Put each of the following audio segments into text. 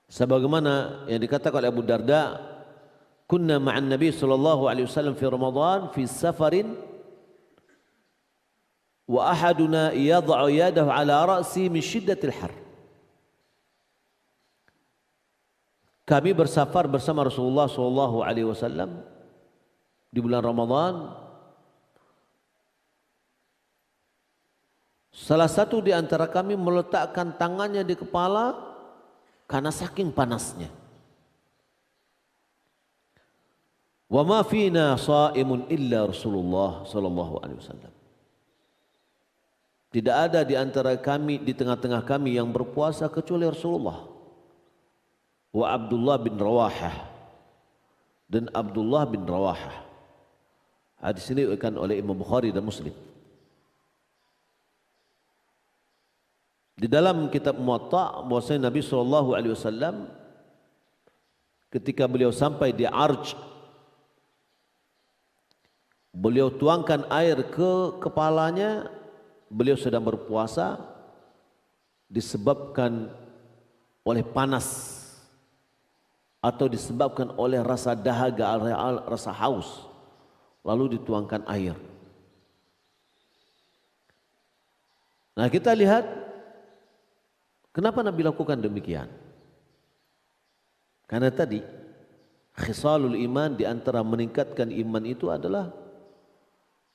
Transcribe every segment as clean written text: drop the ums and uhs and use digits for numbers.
Sebagaimana yang dikatakan oleh Abu Darda, kunna ma'an Nabi sallallahu alaihi wasallam fi Ramadan fi safarin wa ahaduna yad'u yadahu ala ra'si min shiddatil har. Kami bersafar bersama Rasulullah sallallahu alaihi wasallam di bulan Ramadan. Salah satu di antara kami meletakkan tangannya di kepala karena saking panasnya. Wa ma fina sha'imun illa Rasulullah sallallahu alaihi wasallam. Tidak ada di antara kami, di tengah-tengah kami yang berpuasa kecuali Rasulullah. Wa Abdullah bin Rawahah dan Abdullah bin Rawahah. Hadis ini diriwayatkan oleh Imam Bukhari dan Muslim. Di dalam kitab Muwatta bahwasanya Nabi sallallahu alaihi wasallam ketika beliau sampai di Arj, beliau tuangkan air ke kepalanya, beliau sedang berpuasa disebabkan oleh panas atau disebabkan oleh rasa dahaga, rasa haus, lalu dituangkan air. Nah, kita lihat kenapa Nabi lakukan demikian. Karena tadi khisalul iman, di antara meningkatkan iman itu adalah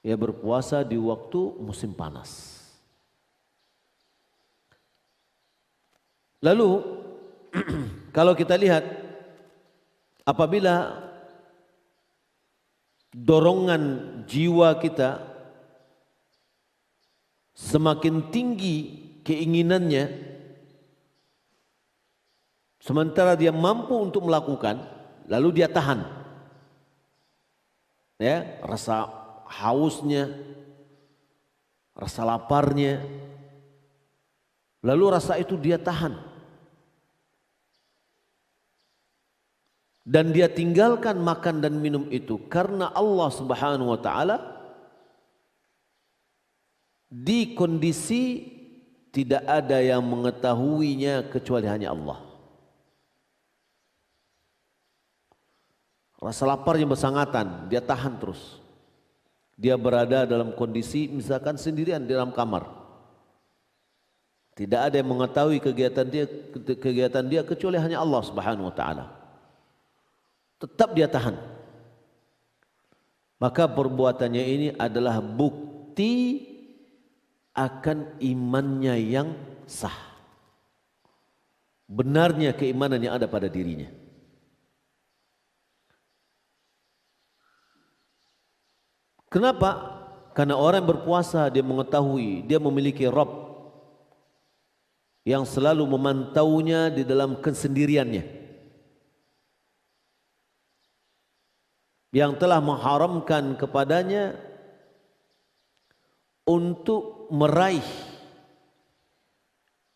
ya berpuasa di waktu musim panas. Lalu kalau kita lihat, apabila dorongan jiwa kita semakin tinggi keinginannya, sementara dia mampu untuk melakukan, lalu dia tahan. Ya, rasa hausnya, rasa laparnya, lalu rasa itu dia tahan. Dan dia tinggalkan makan dan minum itu karena Allah Subhanahu wa taala, di kondisi tidak ada yang mengetahuinya kecuali hanya Allah. Rasa laparnya bersangatan, dia tahan terus. Dia berada dalam kondisi misalkan sendirian di dalam kamar. Tidak ada yang mengetahui kegiatan dia kecuali hanya Allah Subhanahu wa taala. Tetap dia tahan. Maka perbuatannya ini adalah bukti akan imannya yang sah. Benarnya keimanan yang ada pada dirinya. Kenapa? Karena orang yang berpuasa dia mengetahui dia memiliki Rabb yang selalu memantaunya di dalam kesendiriannya, yang telah mengharamkan kepadanya untuk meraih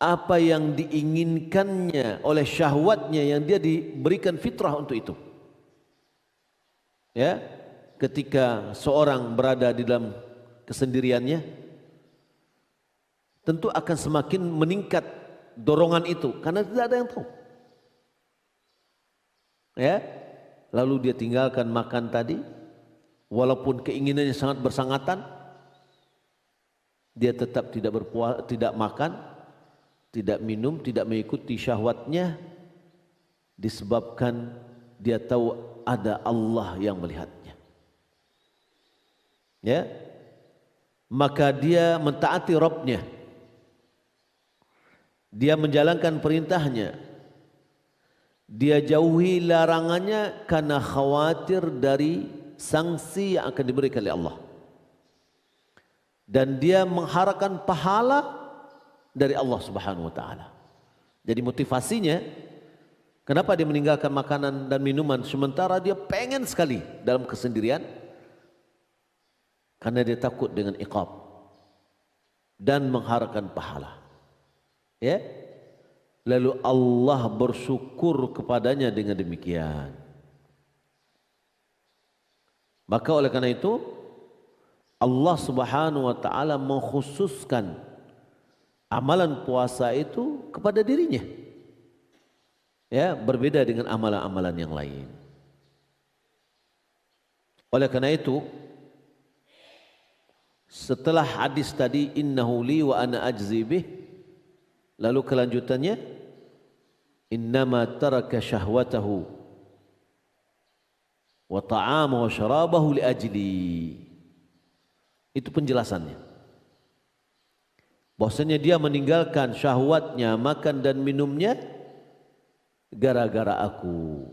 apa yang diinginkannya oleh syahwatnya yang dia diberikan fitrah untuk itu. Ya, ketika seorang berada di dalam kesendiriannya, tentu akan semakin meningkat dorongan itu karena tidak ada yang tahu. Ya, lalu dia tinggalkan makan tadi, walaupun keinginannya sangat bersangatan, dia tetap tidak makan, tidak minum, tidak mengikuti syahwatnya, disebabkan dia tahu ada Allah yang melihatnya. Ya, maka dia mentaati Rabbnya, dia menjalankan perintahnya, dia jauhi larangannya karena khawatir dari sanksi yang akan diberikan oleh Allah. Dan dia mengharapkan pahala dari Allah Subhanahu wa taala. Jadi motivasinya kenapa dia meninggalkan makanan dan minuman sementara dia pengen sekali dalam kesendirian? Karena dia takut dengan iqab dan mengharapkan pahala. Ya? Lalu Allah bersyukur kepadanya dengan demikian. Maka oleh karena itu Allah Subhanahu wa taala mengkhususkan amalan puasa itu kepada dirinya. Ya, berbeda dengan amalan-amalan yang lain. Oleh karena itu, setelah hadis tadi innahu li wa ana ajzi bih, lalu kelanjutannya innama taraka syahwatahu wa ta'amahu wa syarabahu li ajli. Itu penjelasannya. Bahwasanya dia meninggalkan syahwatnya, makan dan minumnya gara-gara aku.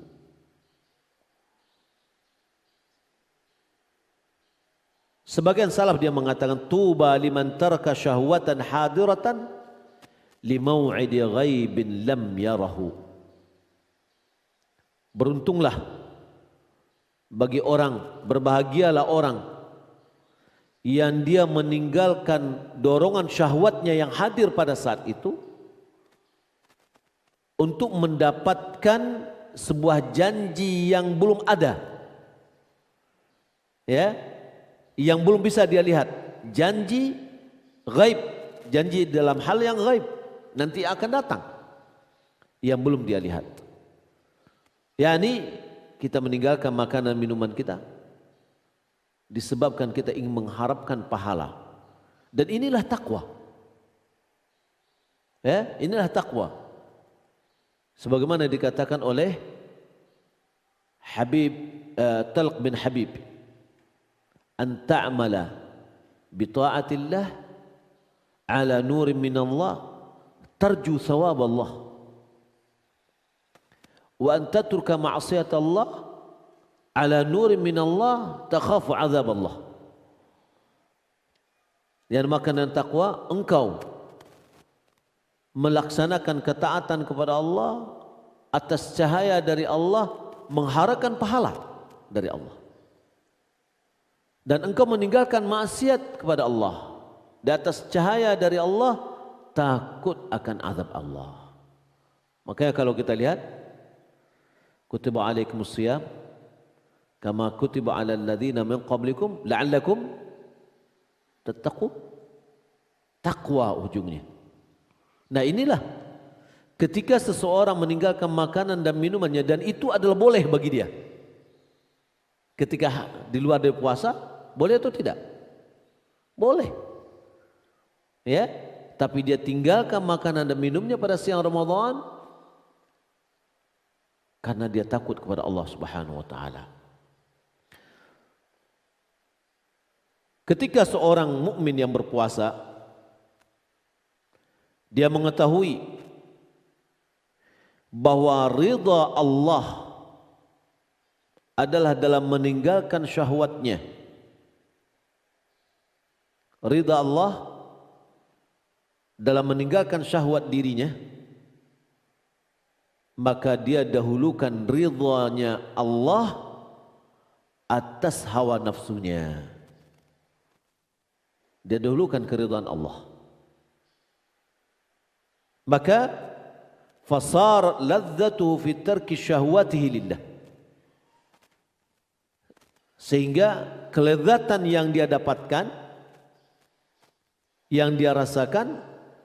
Sebagian salaf dia mengatakan tuba liman taraka syahwatan hadiratan li mau'idi ghaibin lam yarahu. Beruntunglah bagi orang, berbahagialah orang yang dia meninggalkan dorongan syahwatnya yang hadir pada saat itu untuk mendapatkan sebuah janji yang belum ada, ya, yang belum bisa dia lihat, janji gaib, janji dalam hal yang gaib nanti akan datang yang belum dia lihat. Yani kita meninggalkan makanan minuman kita disebabkan kita ingin mengharapkan pahala, dan inilah takwa. Ya, inilah takwa. Sebagaimana dikatakan oleh Talq bin Habib, an ta'mala bi ta'atillah ala nurin min Allah tarju thawab Allah, wa an tatruka ma'siyat Allah ala nurin min Allah takhafu azab Allah. Yang makanan takwa, engkau melaksanakan ketaatan kepada Allah atas cahaya dari Allah, mengharapkan pahala dari Allah, dan engkau meninggalkan maksiat kepada Allah di atas cahaya dari Allah, takut akan azab Allah. Makanya kalau kita lihat kutiba alaikumus shiyam kama kutiba alal ladzina min qablikum la'allakum tattaqun. Takwa ujungnya. Nah, inilah ketika seseorang meninggalkan makanan dan minumannya, dan itu adalah boleh bagi dia. Ketika di luar dari puasa, boleh atau tidak? Boleh. Ya, tapi dia tinggalkan makanan dan minumnya pada siang Ramadan karena dia takut kepada Allah Subhanahu wa taala. Ketika seorang mukmin yang berpuasa, dia mengetahui bahwa ridha Allah adalah dalam meninggalkan syahwatnya. Ridha Allah dalam meninggalkan syahwat dirinya, maka dia dahulukan ridhanya Allah atas hawa nafsunya. Dia dahulukan keridhaan Allah. Maka fasar ladzatuhu fi tarki syahwatihi lillah, sehingga kelezatan yang dia dapatkan, yang dia rasakan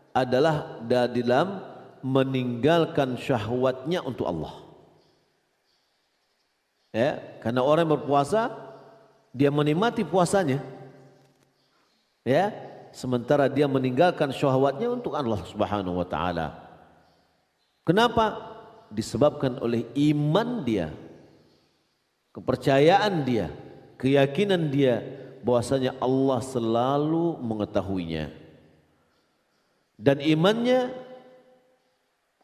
adalah dalam meninggalkan syahwatnya untuk Allah. Ya, karena orang yang berpuasa dia menikmati puasanya, ya, sementara dia meninggalkan syahwatnya untuk Allah Subhanahu wa taala. Kenapa? Disebabkan oleh iman dia, kepercayaan dia, keyakinan dia bahwasanya Allah selalu mengetahuinya, dan imannya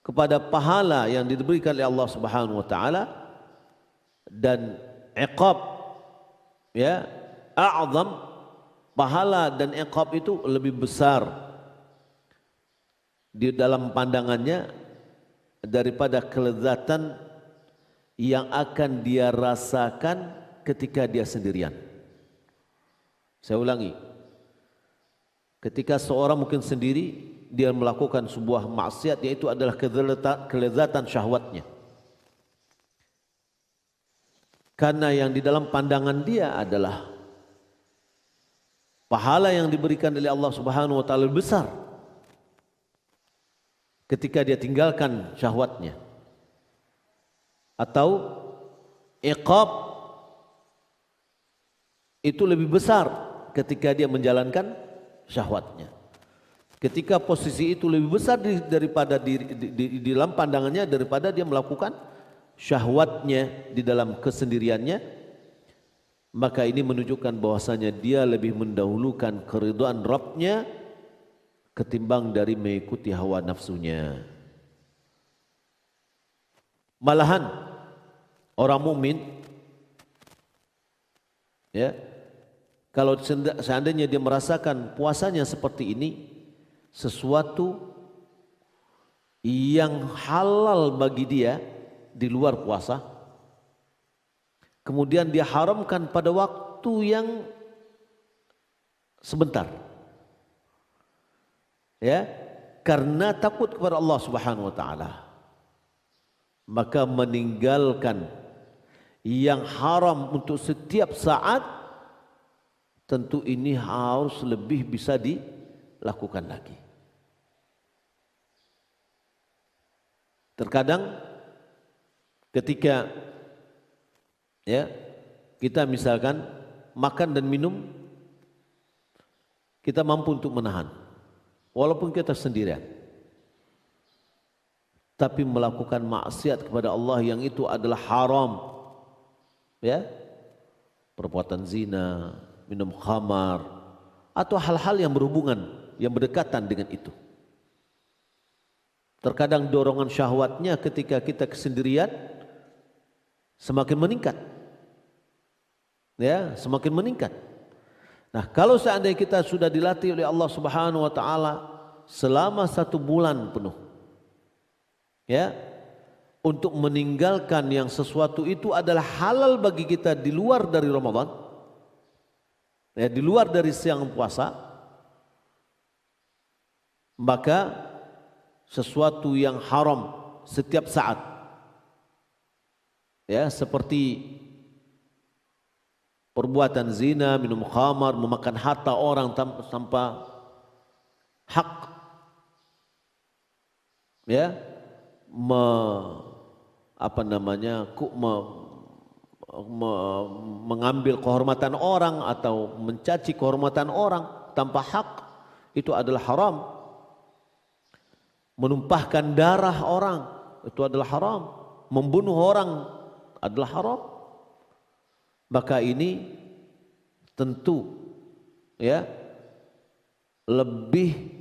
kepada pahala yang diberikan oleh Allah Subhanahu wa taala, dan iqab, ya, a'zam, pahala dan iqab itu lebih besar di dalam pandangannya daripada kelezatan yang akan dia rasakan ketika dia sendirian. Saya ulangi, ketika seorang mungkin sendiri dia melakukan sebuah maksiat, yaitu adalah kelezatan syahwatnya, karena yang di dalam pandangan dia adalah pahala yang diberikan oleh Allah Subhanahu wa taala lebih besar ketika dia tinggalkan syahwatnya. atau iqab itu lebih besar ketika dia menjalankan syahwatnya. Ketika posisi itu lebih besar daripada di dalam pandangannya daripada dia melakukan syahwatnya di dalam kesendiriannya, maka ini menunjukkan bahwasanya dia lebih mendahulukan keridhaan Rabbnya ketimbang dari mengikuti hawa nafsunya. Malahan orang mukmin, ya, kalau seandainya dia merasakan puasanya seperti ini, sesuatu yang halal bagi dia di luar puasa, kemudian dia haramkan pada waktu yang sebentar, ya, karena takut kepada Allah Subhanahu wa taala, maka meninggalkan yang haram untuk setiap saat, tentu ini harus lebih bisa dilakukan lagi. Terkadang ketika, ya, kita misalkan makan dan minum, kita mampu untuk menahan walaupun kita sendirian, tapi melakukan maksiat kepada Allah yang itu adalah haram, ya, perbuatan zina, minum khamar, atau hal-hal yang berhubungan, yang berdekatan dengan itu. Terkadang dorongan syahwatnya ketika kita kesendirian semakin meningkat, ya, semakin meningkat. Nah, kalau seandainya kita sudah dilatih oleh Allah Subhanahu wa taala selama 1 bulan penuh, ya, untuk meninggalkan yang sesuatu itu adalah halal bagi kita di luar dari Ramadan, ya, di luar dari siang puasa, maka sesuatu yang haram setiap saat, ya, seperti perbuatan zina, minum khamar, memakan harta orang tanpa hak, ya, mengambil kehormatan orang atau mencaci kehormatan orang tanpa hak, itu adalah haram. Menumpahkan darah orang itu adalah haram. Membunuh orang adalah haram. Maka ini tentu, ya, lebih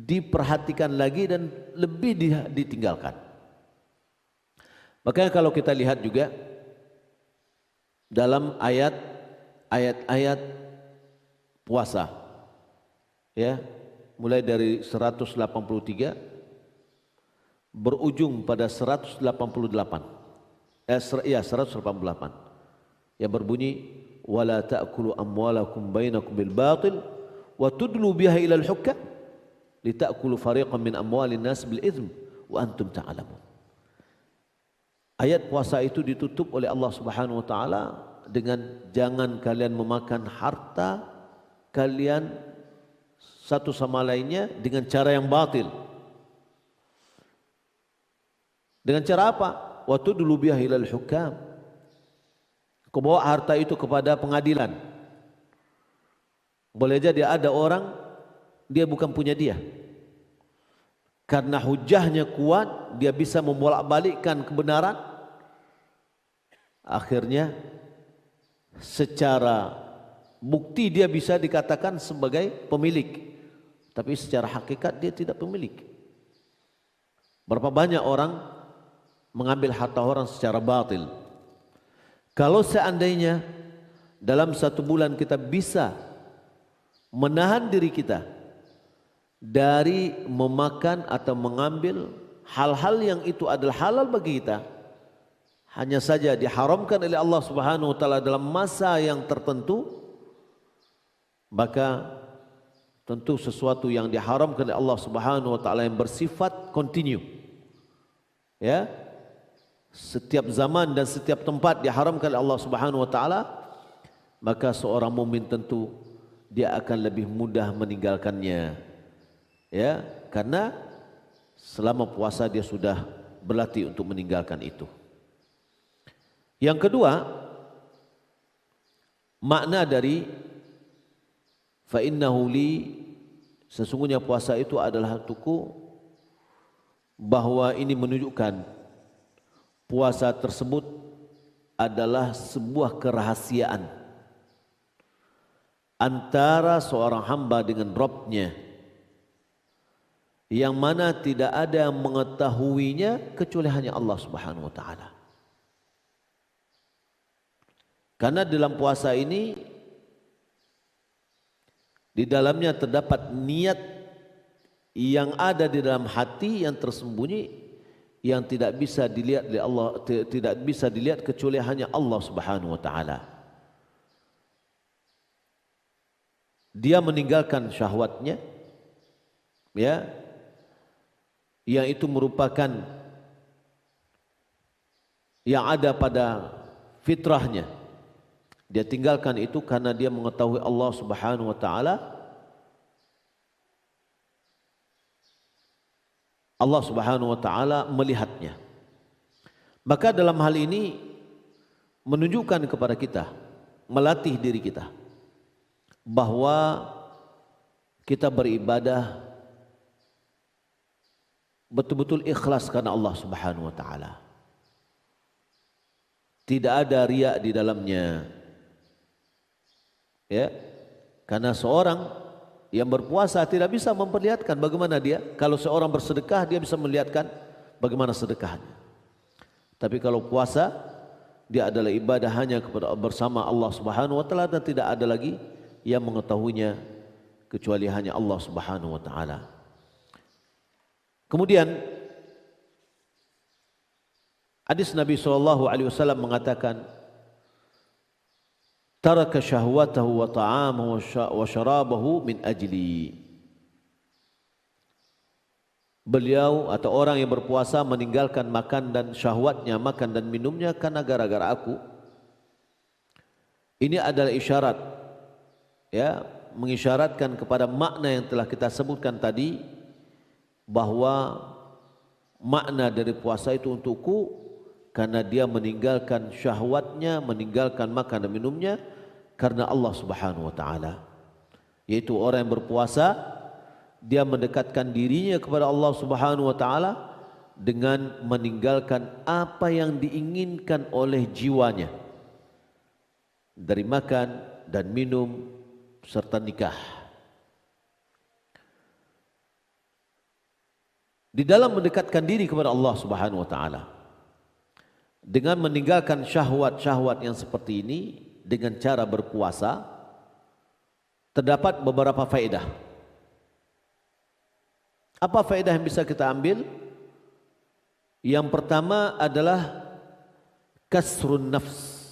diperhatikan lagi dan lebih ditinggalkan. Makanya kalau kita lihat juga dalam ayat-ayat puasa, ya, mulai dari 183 berujung pada 188, 188, yang berbunyi wala ta'kulu amwalakum bainakum bil batil wa tudlu biha ila al-hukam litakulu fariqan min amwalin nas bil itsm wa antum ta'lamun. Ayat puasa itu ditutup oleh Allah Subhanahu wa taala dengan jangan kalian memakan harta kalian satu sama lainnya dengan cara yang batil. Dengan cara apa? Wa tudlu biha ilal hukam. Kau bawa harta itu kepada pengadilan. Boleh jadi ada orang dia bukan punya dia. Karena hujahnya kuat, dia bisa membolak-balikkan kebenaran. Akhirnya secara bukti dia bisa dikatakan sebagai pemilik, tapi secara hakikat dia tidak pemilik. Berapa banyak orang mengambil harta orang secara batil. Kalau seandainya dalam 1 bulan kita bisa menahan diri kita dari memakan atau mengambil hal-hal yang itu adalah halal bagi kita, hanya saja diharamkan oleh Allah Subhanahu wa taala dalam masa yang tertentu, maka tentu sesuatu yang diharamkan oleh Allah Subhanahu wa taala yang bersifat continue, ya, setiap zaman dan setiap tempat diharamkan oleh Allah Subhanahu wa taala, maka seorang mukmin tentu dia akan lebih mudah meninggalkannya, ya, karena selama puasa dia sudah berlatih untuk meninggalkan itu. Yang kedua, makna dari fa innahu li, sesungguhnya puasa itu adalah untukku, bahwa ini menunjukkan puasa tersebut adalah sebuah kerahasiaan antara seorang hamba dengan Rabb-nya, yang mana tidak ada yang mengetahuinya kecuali hanya Allah Subhanahu wa taala. Karena dalam puasa ini di dalamnya terdapat niat yang ada di dalam hati yang tersembunyi, yang tidak bisa dilihat oleh Allah, tidak bisa dilihat kecuali hanya Allah Subhanahu wa taala. Dia meninggalkan syahwatnya, ya, yang itu merupakan yang ada pada fitrahnya. Dia tinggalkan itu karena dia mengetahui Allah Subhanahu wa taala. Allah Subhanahu wa taala melihatnya. Maka dalam hal ini menunjukkan kepada kita, melatih diri kita bahwa kita beribadah betul-betul ikhlas karena Allah Subhanahu wa taala. Tidak ada riya di dalamnya. Ya, karena seorang yang berpuasa tidak bisa memperlihatkan bagaimana dia. Kalau seorang bersedekah, dia bisa melihatkan bagaimana sedekahnya. Tapi kalau puasa, dia adalah ibadah hanya kepada bersama Allah Subhanahu wa taala, dan tidak ada lagi yang mengetahuinya kecuali hanya Allah Subhanahu wa taala. Kemudian hadis Nabi SAW mengatakan, taraka syahwatahu wa ta'amahu wa syarabahu min ajli. Beliau atau orang yang berpuasa meninggalkan makan dan syahwatnya, makan dan minumnya karena gara-gara aku. Ini adalah isyarat, ya, mengisyaratkan kepada makna yang telah kita sebutkan tadi, bahwa makna dari puasa itu untukku karena dia meninggalkan syahwatnya, meninggalkan makan dan minumnya karena Allah Subhanahu wa taala. Yaitu orang yang berpuasa, dia mendekatkan dirinya kepada Allah Subhanahu wa taala dengan meninggalkan apa yang diinginkan oleh jiwanya dari makan dan minum serta nikah. Di dalam mendekatkan diri kepada Allah Subhanahu wa taala dengan meninggalkan syahwat-syahwat yang seperti ini dengan cara berpuasa, terdapat beberapa faedah. Apa faedah yang bisa kita ambil? Yang pertama adalah kasrun nafs,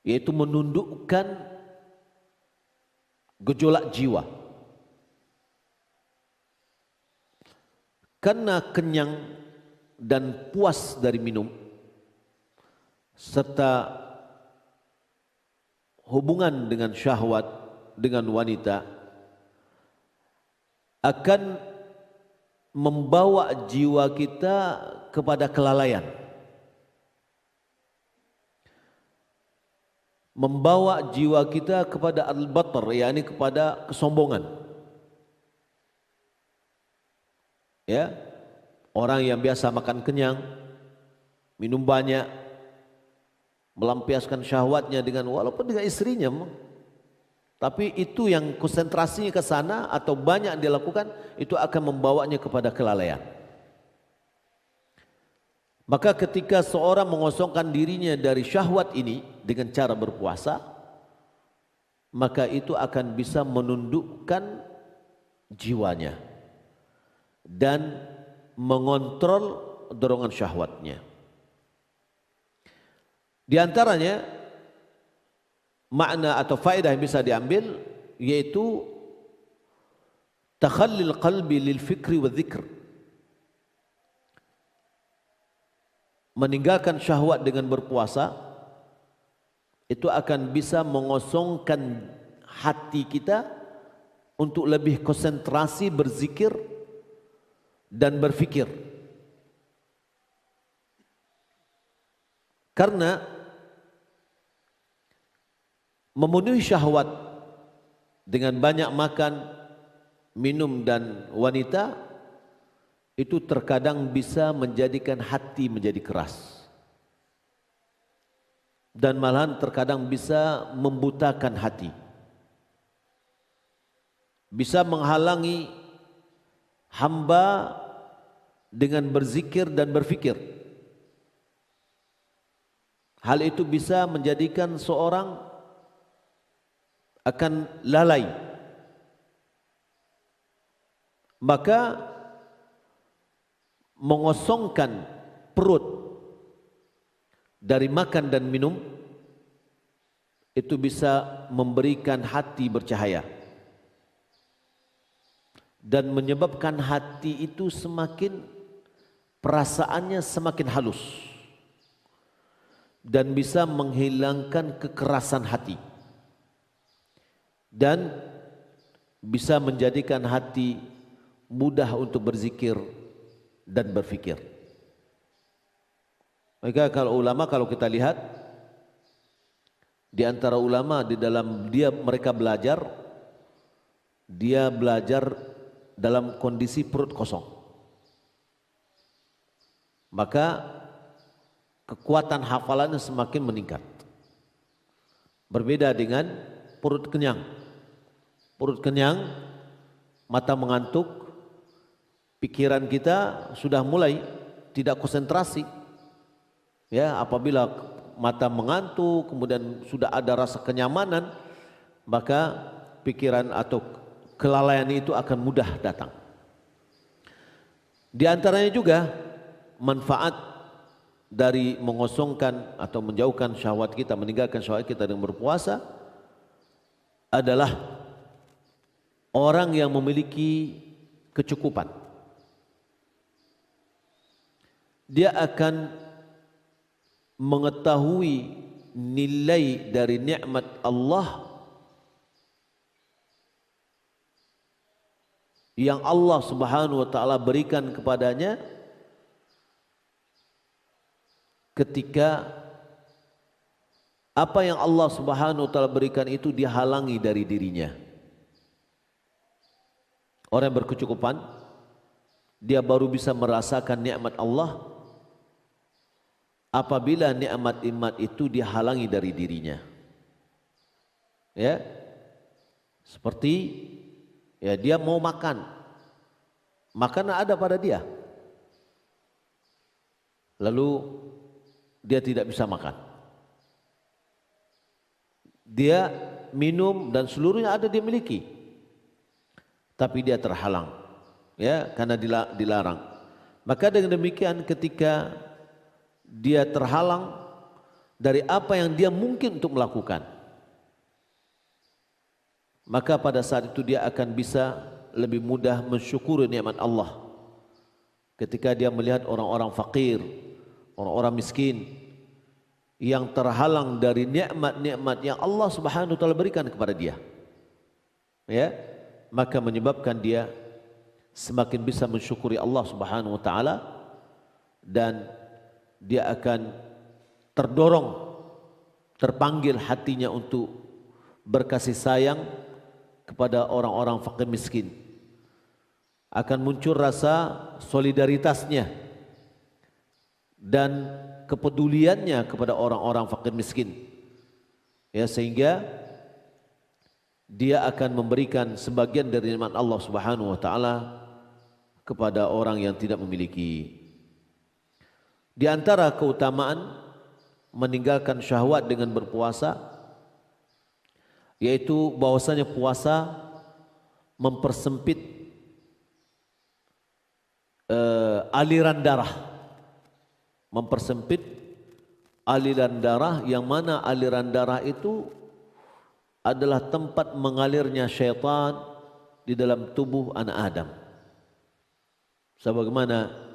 yaitu menundukkan gejolak jiwa. Karena kenyang dan puas dari minum serta hubungan dengan syahwat dengan wanita akan membawa jiwa kita kepada kelalaian, membawa jiwa kita kepada al-batar, yakni kepada kesombongan. Ya, orang yang biasa makan kenyang, minum banyak, melampiaskan syahwatnya dengan walaupun dengan istrinya, tapi itu yang konsentrasinya ke sana atau banyak yang dilakukan, itu akan membawanya kepada kelalaian. Maka ketika seorang mengosongkan dirinya dari syahwat ini dengan cara berpuasa, maka itu akan bisa menundukkan jiwanya dan mengontrol dorongan syahwatnya. Di antaranya makna atau faedah yang bisa diambil yaitu takhallil qalbi lil fikri wa dzikr. Meninggalkan syahwat dengan berpuasa itu akan bisa mengosongkan hati kita untuk lebih konsentrasi berzikir dan berfikir. Karena memenuhi syahwat dengan banyak makan, minum dan wanita itu terkadang bisa menjadikan hati menjadi keras. Dan malahan terkadang bisa membutakan hati. Bisa menghalangi hamba dengan berzikir dan berfikir. Hal itu bisa menjadikan seorang akan lalai. Maka mengosongkan perut dari makan dan minum itu bisa memberikan hati bercahaya dan menyebabkan hati itu semakin perasaannya semakin halus dan bisa menghilangkan kekerasan hati dan bisa menjadikan hati mudah untuk berzikir dan berfikir. Maka kalau kita lihat di antara ulama di dalam mereka belajar dalam kondisi perut kosong. Maka kekuatan hafalannya semakin meningkat. Berbeda dengan perut kenyang. Perut kenyang, mata mengantuk, pikiran kita sudah mulai tidak konsentrasi. Ya, apabila mata mengantuk, kemudian sudah ada rasa kenyamanan, maka pikiran atau kelalaian itu akan mudah datang. Di antaranya juga manfaat dari mengosongkan atau menjauhkan syahwat kita, meninggalkan syahwat kita dengan berpuasa adalah orang yang memiliki kecukupan. Dia akan mengetahui nilai dari nikmat Allah yang Allah Subhanahu wa taala berikan kepadanya ketika apa yang Allah Subhanahu wa taala berikan itu dihalangi dari dirinya. Orang yang berkecukupan dia baru bisa merasakan nikmat Allah apabila nikmat-nikmat itu dihalangi dari dirinya. Ya. Seperti ya dia mau makan. Makanan ada pada dia. Lalu dia tidak bisa makan. Dia minum dan seluruhnya ada dia miliki. Tapi dia terhalang. Ya, karena dilarang. Maka dengan demikian ketika dia terhalang dari apa yang dia mungkin untuk melakukan, maka pada saat itu dia akan bisa lebih mudah mensyukuri nikmat Allah. Ketika dia melihat orang-orang fakir, orang-orang miskin yang terhalang dari nikmat-nikmat yang Allah Subhanahu wa taala berikan kepada dia, ya, maka menyebabkan dia semakin bisa mensyukuri Allah Subhanahu wa taala dan dia akan terdorong, terpanggil hatinya untuk berkasih sayang kepada orang-orang fakir miskin. Akan muncul rasa solidaritasnya dan kepeduliannya kepada orang-orang fakir miskin. Ya, sehingga dia akan memberikan sebagian dari nikmat Allah Subhanahu wa taala kepada orang yang tidak memiliki. Di antara keutamaan meninggalkan syahwat dengan berpuasa yaitu bahwasanya puasa mempersempit aliran darah. Mempersempit aliran darah yang mana aliran darah itu adalah tempat mengalirnya syaitan di dalam tubuh anak Adam. Sebagaimana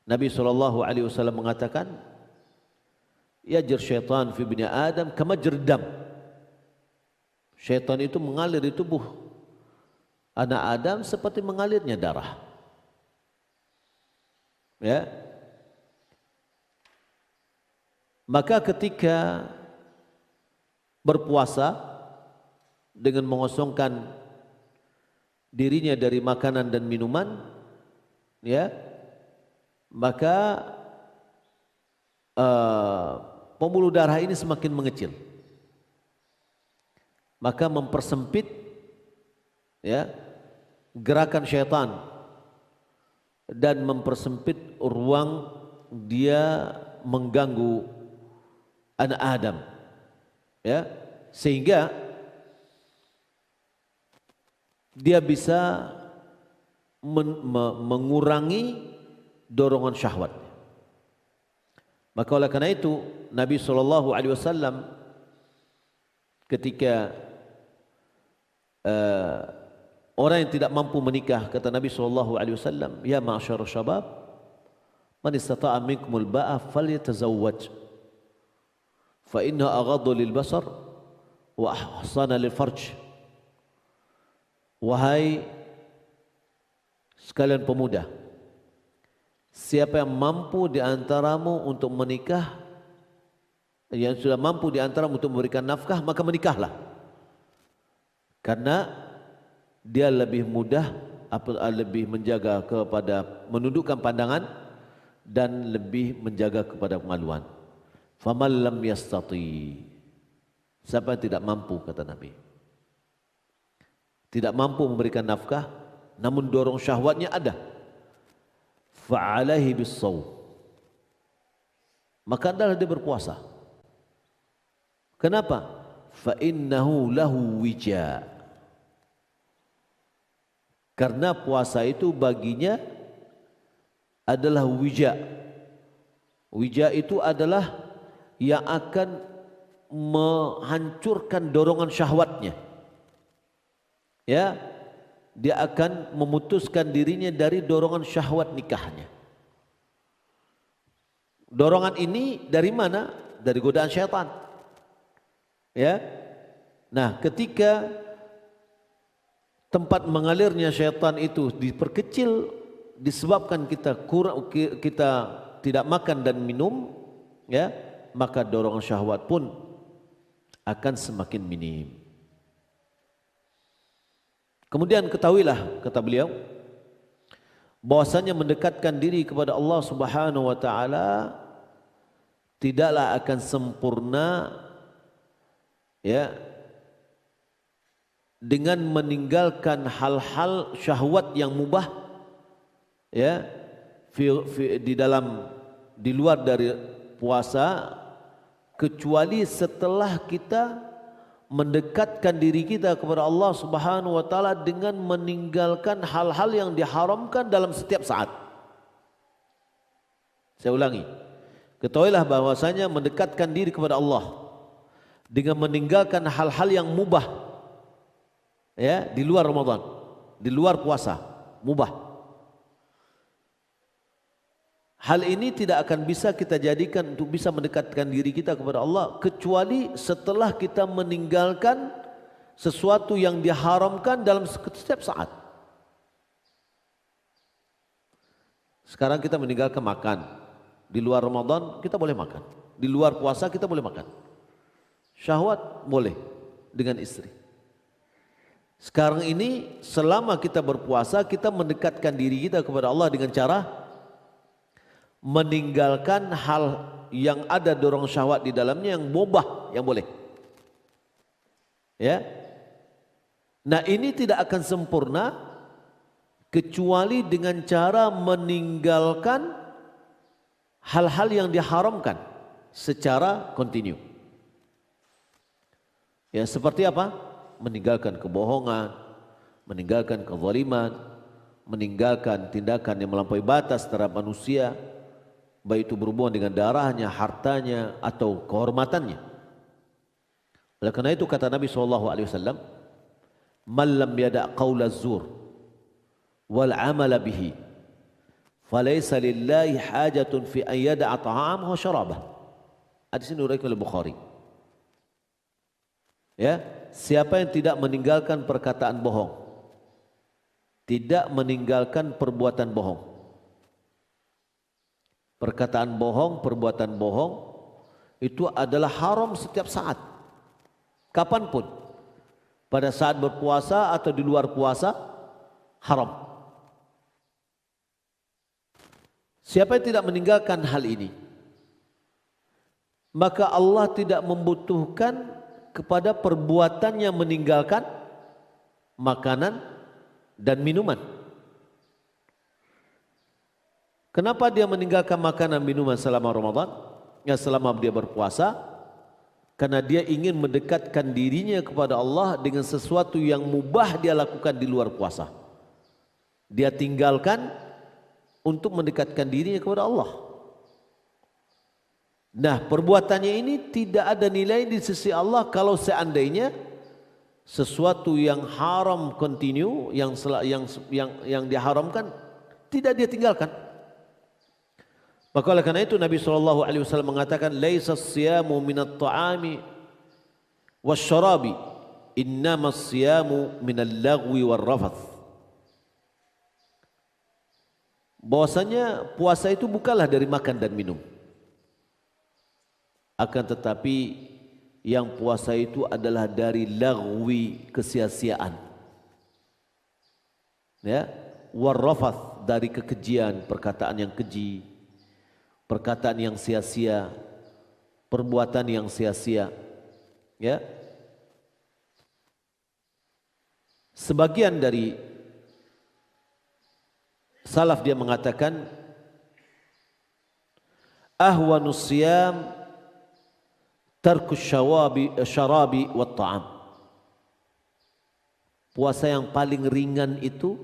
Nabi SAW mengatakan, yajr syaitan fi bani Adam kama jerdam. Syaitan itu mengalir di tubuh anak Adam seperti mengalirnya darah. Ya. Maka ketika berpuasa dengan mengosongkan dirinya dari makanan dan minuman, ya, maka pembuluh darah ini semakin mengecil, maka mempersempit, ya, gerakan syaitan dan mempersempit ruang dia mengganggu anak Adam, ya, sehingga dia bisa mengurangi dorongan syahwat. Maka oleh karena itu Nabi SAW ketika orang yang tidak mampu menikah, kata Nabi SAW, ya ma'asyar syabab, man istata'a minkumul ba'a falyatazawwaj fa inna aghaddu lil basar wa ahsana lil farj. Wahai sekalian pemuda, siapa yang mampu di antaramu untuk menikah, yang sudah mampu di antaramu untuk memberikan nafkah, maka menikahlah, karena dia lebih mudah, lebih menjaga kepada menundukkan pandangan dan lebih menjaga kepada kemaluan. Faman lam yastati, siapa yang tidak mampu, kata Nabi, tidak mampu memberikan nafkah namun dorong syahwatnya ada, fa'alaihi bis-shaum, maka adalah dia berpuasa. Kenapa? Fa innahu lahu wija, karena puasa itu baginya adalah wija. Wija itu adalah yang akan menghancurkan dorongan syahwatnya, ya, dia akan memutuskan dirinya dari dorongan syahwat nikahnya. Dorongan ini dari mana? Dari godaan syaitan, ya. Nah, ketika tempat mengalirnya syaitan itu diperkecil disebabkan kita tidak makan dan minum, ya, maka dorongan syahwat pun akan semakin minim. Kemudian ketahuilah, kata beliau, bahwasanya mendekatkan diri kepada Allah Subhanahu wa taala tidaklah akan sempurna, ya, dengan meninggalkan hal-hal syahwat yang mubah, ya, di luar dari puasa, kecuali setelah kita mendekatkan diri kita kepada Allah Subhanahu wa taala dengan meninggalkan hal-hal yang diharamkan dalam setiap saat. Saya ulangi, ketahuilah bahwasanya mendekatkan diri kepada Allah dengan meninggalkan hal-hal yang mubah, ya, di luar Ramadan, di luar puasa, mubah. Hal ini tidak akan bisa kita jadikan untuk bisa mendekatkan diri kita kepada Allah kecuali setelah kita meninggalkan sesuatu yang diharamkan dalam setiap saat. Sekarang kita meninggalkan makan. Di luar Ramadan kita boleh makan. Di luar puasa kita boleh makan. Syahwat boleh dengan istri. Sekarang ini selama kita berpuasa, kita mendekatkan diri kita kepada Allah dengan cara meninggalkan hal yang ada dorong syahwat di dalamnya yang mubah, yang boleh, ya. Nah, ini tidak akan sempurna kecuali dengan cara meninggalkan hal-hal yang diharamkan secara kontinu. Ya, seperti apa? Meninggalkan kebohongan, meninggalkan kezaliman, meninggalkan tindakan yang melampaui batas terhadap manusia, baik itu berhubungan dengan darahnya, hartanya, atau kehormatannya. Oleh karena itu kata Nabi SAW, "Man lam yada' qawla zur wal amala bihi, falaysa lillahi hajatun fi an yada'a ta'amahu wa syarabah." Hadis ini diriwayatkan oleh Bukhari. Ya, siapa yang tidak meninggalkan perkataan bohong, tidak meninggalkan perbuatan bohong. Perkataan bohong, perbuatan bohong itu adalah haram setiap saat, kapanpun, pada saat berpuasa atau di luar puasa, haram. Siapa yang tidak meninggalkan hal ini, maka Allah tidak membutuhkan kepada perbuatannya meninggalkan makanan dan minuman. Kenapa dia meninggalkan makanan minuman selama Ramadan? Ya, selama dia berpuasa, karena dia ingin mendekatkan dirinya kepada Allah dengan sesuatu yang mubah dia lakukan di luar puasa. Dia tinggalkan untuk mendekatkan dirinya kepada Allah. Nah, perbuatannya ini tidak ada nilai di sisi Allah kalau seandainya sesuatu yang haram continue, yang diharamkan tidak dia tinggalkan. Maka oleh karena itu Nabi SAW mengatakan, laisa siyamu minat ta'ami wasyarabi, innama siyamu minal lagwi wal rafath. Bahwasanya puasa itu bukanlah dari makan dan minum, akan tetapi yang puasa itu adalah dari lagwi, kesia-siaan, ya, wal rafath, dari kekejian, perkataan yang keji, perkataan yang sia-sia, perbuatan yang sia-sia, ya. Sebagian dari salaf dia mengatakan, ahwanus siyam tarkus syarabi wat ta'am. Puasa yang paling ringan itu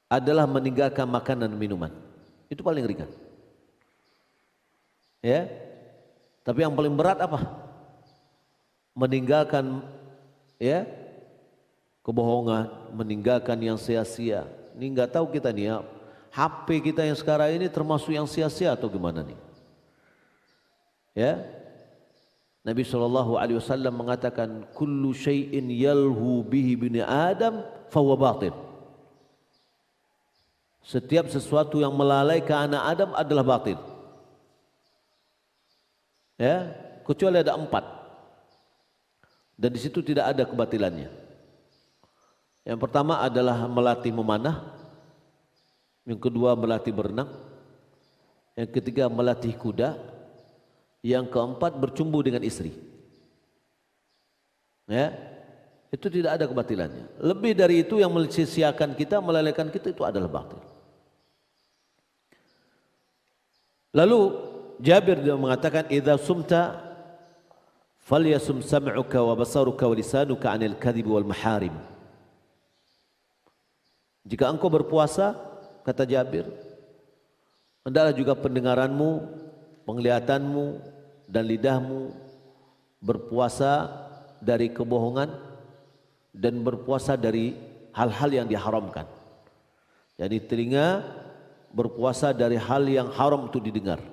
adalah meninggalkan makanan dan minuman. Itu paling ringan. Ya. Tapi yang paling berat apa? Meninggalkan, ya, kebohongan, meninggalkan yang sia-sia. Ini enggak tahu kita nih ya, HP kita yang sekarang ini termasuk yang sia-sia atau gimana nih? Ya. Nabi SAW mengatakan, kullu syai'in yalhu bihi bini Adam fahuwa batil. Setiap sesuatu yang melalaikan anak Adam adalah batil. Ya, kecuali ada 4. Dan di situ tidak ada kebatilannya. Yang pertama adalah melatih memanah, yang kedua melatih berenang, yang ketiga melatih kuda, yang keempat bercumbu dengan istri. Ya, itu tidak ada kebatilannya. Lebih dari itu yang melecehkan kita, melalaikan kita, itu adalah batil. Lalu Jabir dia mengatakan, idza sumta falyasum sam'uka wa basaruka wa lisanuka 'anil kadhib wal maharim. Jika engkau berpuasa, kata Jabir, hendaklah juga pendengaranmu, penglihatanmu, dan lidahmu berpuasa dari kebohongan dan berpuasa dari hal-hal yang diharamkan. Jadi telinga berpuasa dari hal yang haram untuk didengar.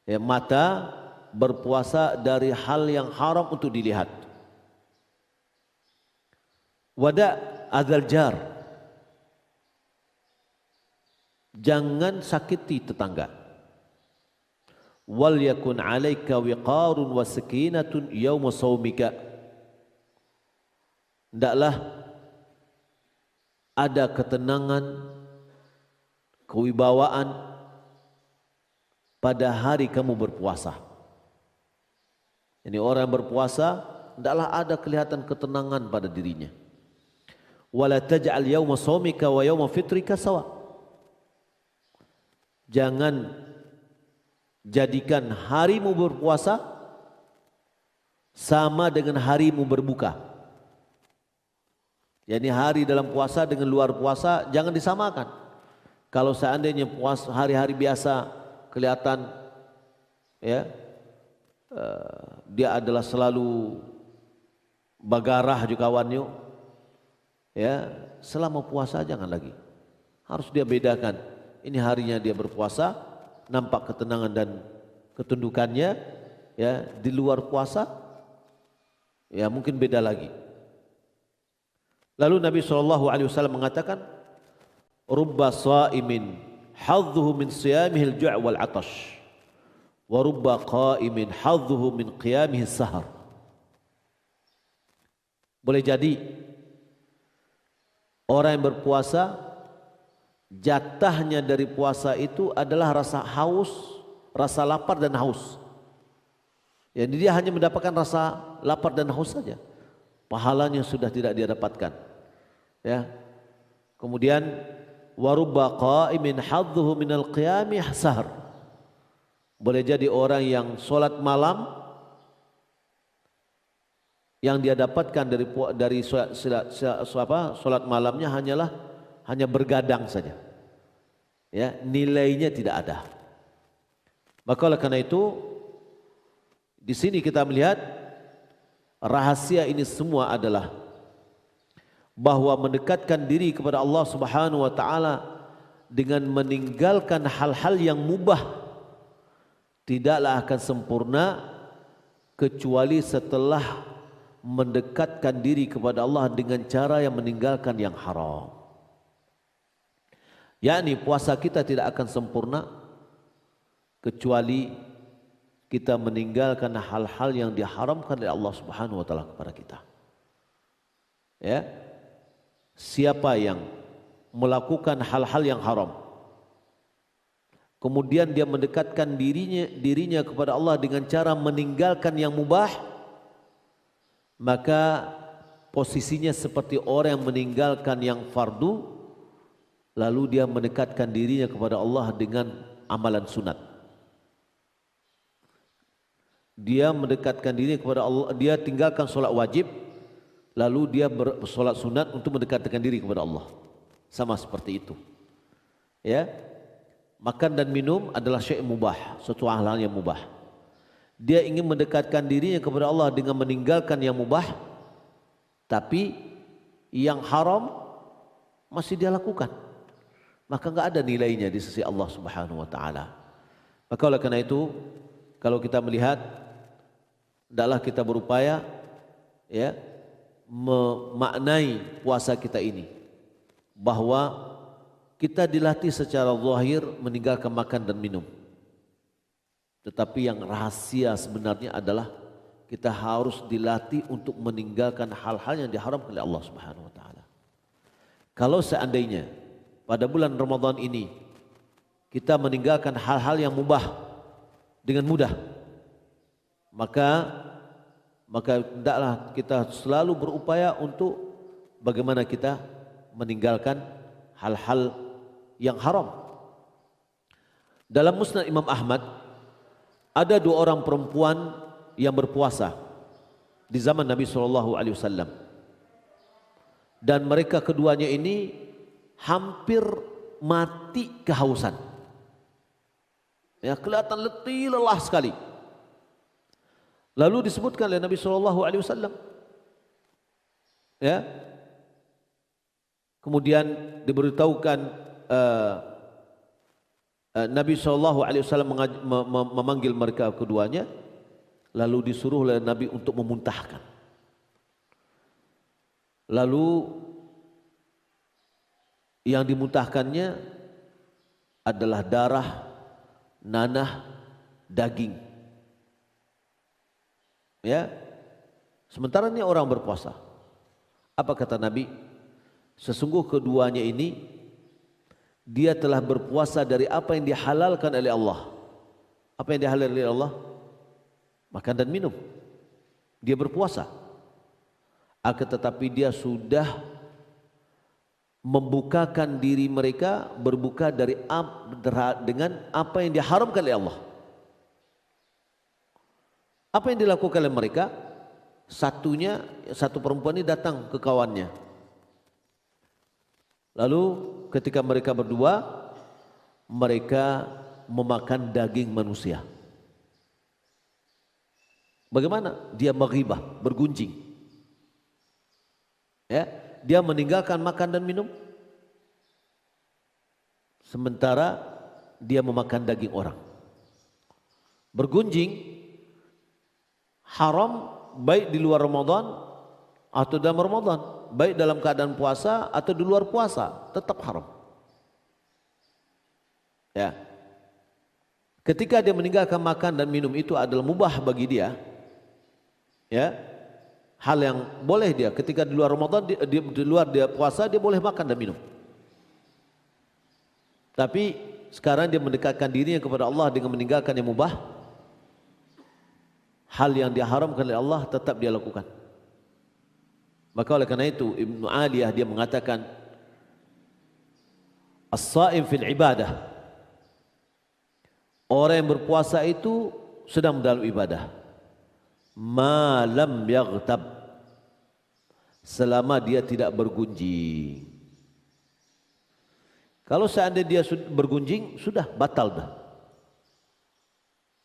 Ya, mata berpuasa dari hal yang haram untuk dilihat. Wada' adzal jar, jangan sakiti tetangga. Wal yakun 'alaika wiqarun wa sakinatun yauma shaumika, hendaklah ada ketenangan, kewibawaan pada hari kamu berpuasa. Ini orang yang berpuasa hendaklah ada kelihatan ketenangan pada dirinya. Wala taj'al yauma shaumika wa yauma fitrika sawa. Jangan jadikan harimu berpuasa sama dengan harimu berbuka. Yani hari dalam puasa dengan luar puasa jangan disamakan. Kalau seandainya puasa hari-hari biasa kelihatan, ya, dia adalah selalu bagarah juga kawannya, ya, selama puasa jangan lagi. Harus dia bedakan. Ini harinya dia berpuasa, nampak ketenangan dan ketundukannya, ya. Di luar puasa, ya mungkin beda lagi. Lalu Nabi SAW mengatakan, rubba sha'imin hadzuhu min siyamihil ju' wal 'atash, wa rubba qa'imin hadzuhu min qiyamihi sahar. Boleh jadi orang yang berpuasa jatahnya dari puasa itu adalah rasa haus, rasa lapar dan haus. Jadi dia hanya mendapatkan rasa lapar dan haus saja. Pahalanya sudah tidak dia dapatkan. Ya. Kemudian wa rubba qa'imin hadzuhu minal qiyami sahar. Boleh jadi orang yang solat malam yang dia dapatkan dari solat malamnya hanya bergadang saja. Ya, nilainya tidak ada. Maka oleh karena itu di sini kita melihat rahasia ini semua adalah bahwa mendekatkan diri kepada Allah Subhanahu wa taala dengan meninggalkan hal-hal yang mubah tidaklah akan sempurna kecuali setelah mendekatkan diri kepada Allah dengan cara yang meninggalkan yang haram. Yakni puasa kita tidak akan sempurna kecuali kita meninggalkan hal-hal yang diharamkan oleh Allah Subhanahu wa taala kepada kita. Ya. Siapa yang melakukan hal-hal yang haram, kemudian dia mendekatkan dirinya kepada Allah dengan cara meninggalkan yang mubah, maka posisinya seperti orang yang meninggalkan yang fardu, lalu dia mendekatkan dirinya kepada Allah dengan amalan sunat. Dia mendekatkan diri kepada Allah, dia tinggalkan solat wajib, lalu dia bersolat sunat untuk mendekatkan diri kepada Allah. Sama seperti itu. Ya. Makan dan minum adalah syai' mubah, suatu hal yang mubah. Dia ingin mendekatkan dirinya kepada Allah dengan meninggalkan yang mubah, tapi yang haram masih dia lakukan. Maka enggak ada nilainya di sisi Allah Subhanahu wa taala. Maka oleh karena itu, kalau kita melihat, hendaklah kita berupaya ya memaknai puasa kita ini bahwa kita dilatih secara zahir meninggalkan makan dan minum. Tetapi yang rahasia sebenarnya adalah kita harus dilatih untuk meninggalkan hal-hal yang diharamkan oleh Allah Subhanahu wa taala. Kalau seandainya pada bulan Ramadan ini kita meninggalkan hal-hal yang mubah dengan mudah, maka hendaklah kita selalu berupaya untuk bagaimana kita meninggalkan hal-hal yang haram. Dalam Musnad Imam Ahmad ada 2 orang perempuan yang berpuasa di zaman Nabi SAW, dan mereka keduanya ini hampir mati kehausan. Ya, kelihatan letih, lelah sekali. Lalu disebutkan oleh Nabi SAW, ya, kemudian diberitahukan Nabi SAW memanggil mereka keduanya, lalu disuruh oleh Nabi untuk memuntahkan. Lalu yang dimuntahkannya adalah darah, nanah, daging. Ya, sementara ini orang berpuasa. Apa kata Nabi? Sesungguh keduanya ini dia telah berpuasa dari apa yang dihalalkan oleh Allah. Apa yang dihalalkan oleh Allah? Makan dan minum. Dia berpuasa. Akan tetapi dia sudah membukakan diri mereka berbuka dengan apa yang diharamkan oleh Allah. Apa yang dilakukan oleh mereka? Satu perempuan ini datang ke kawannya. Lalu ketika mereka berdua, mereka memakan daging manusia. Bagaimana? Dia maghibah, bergunjing. Ya, dia meninggalkan makan dan minum, sementara dia memakan daging orang. Bergunjing haram baik di luar Ramadan atau dalam Ramadan, baik dalam keadaan puasa atau di luar puasa, tetap haram. Ya. ketika dia meninggalkan makan dan minum itu adalah mubah bagi dia, ya, hal yang boleh dia ketika di luar Ramadan, di luar dia puasa dia boleh makan dan minum. Tapi sekarang dia mendekatkan dirinya kepada Allah dengan meninggalkan yang mubah, hal yang diharamkan oleh Allah tetap dia lakukan. Maka oleh karena itu Ibnu Aliyah dia mengatakan as-saim fil ibadah, orang yang berpuasa itu sedang dalam ibadah, ma lam yaghtab, selama dia tidak bergunjing. Kalau seandainya dia bergunjing, sudah batal dah.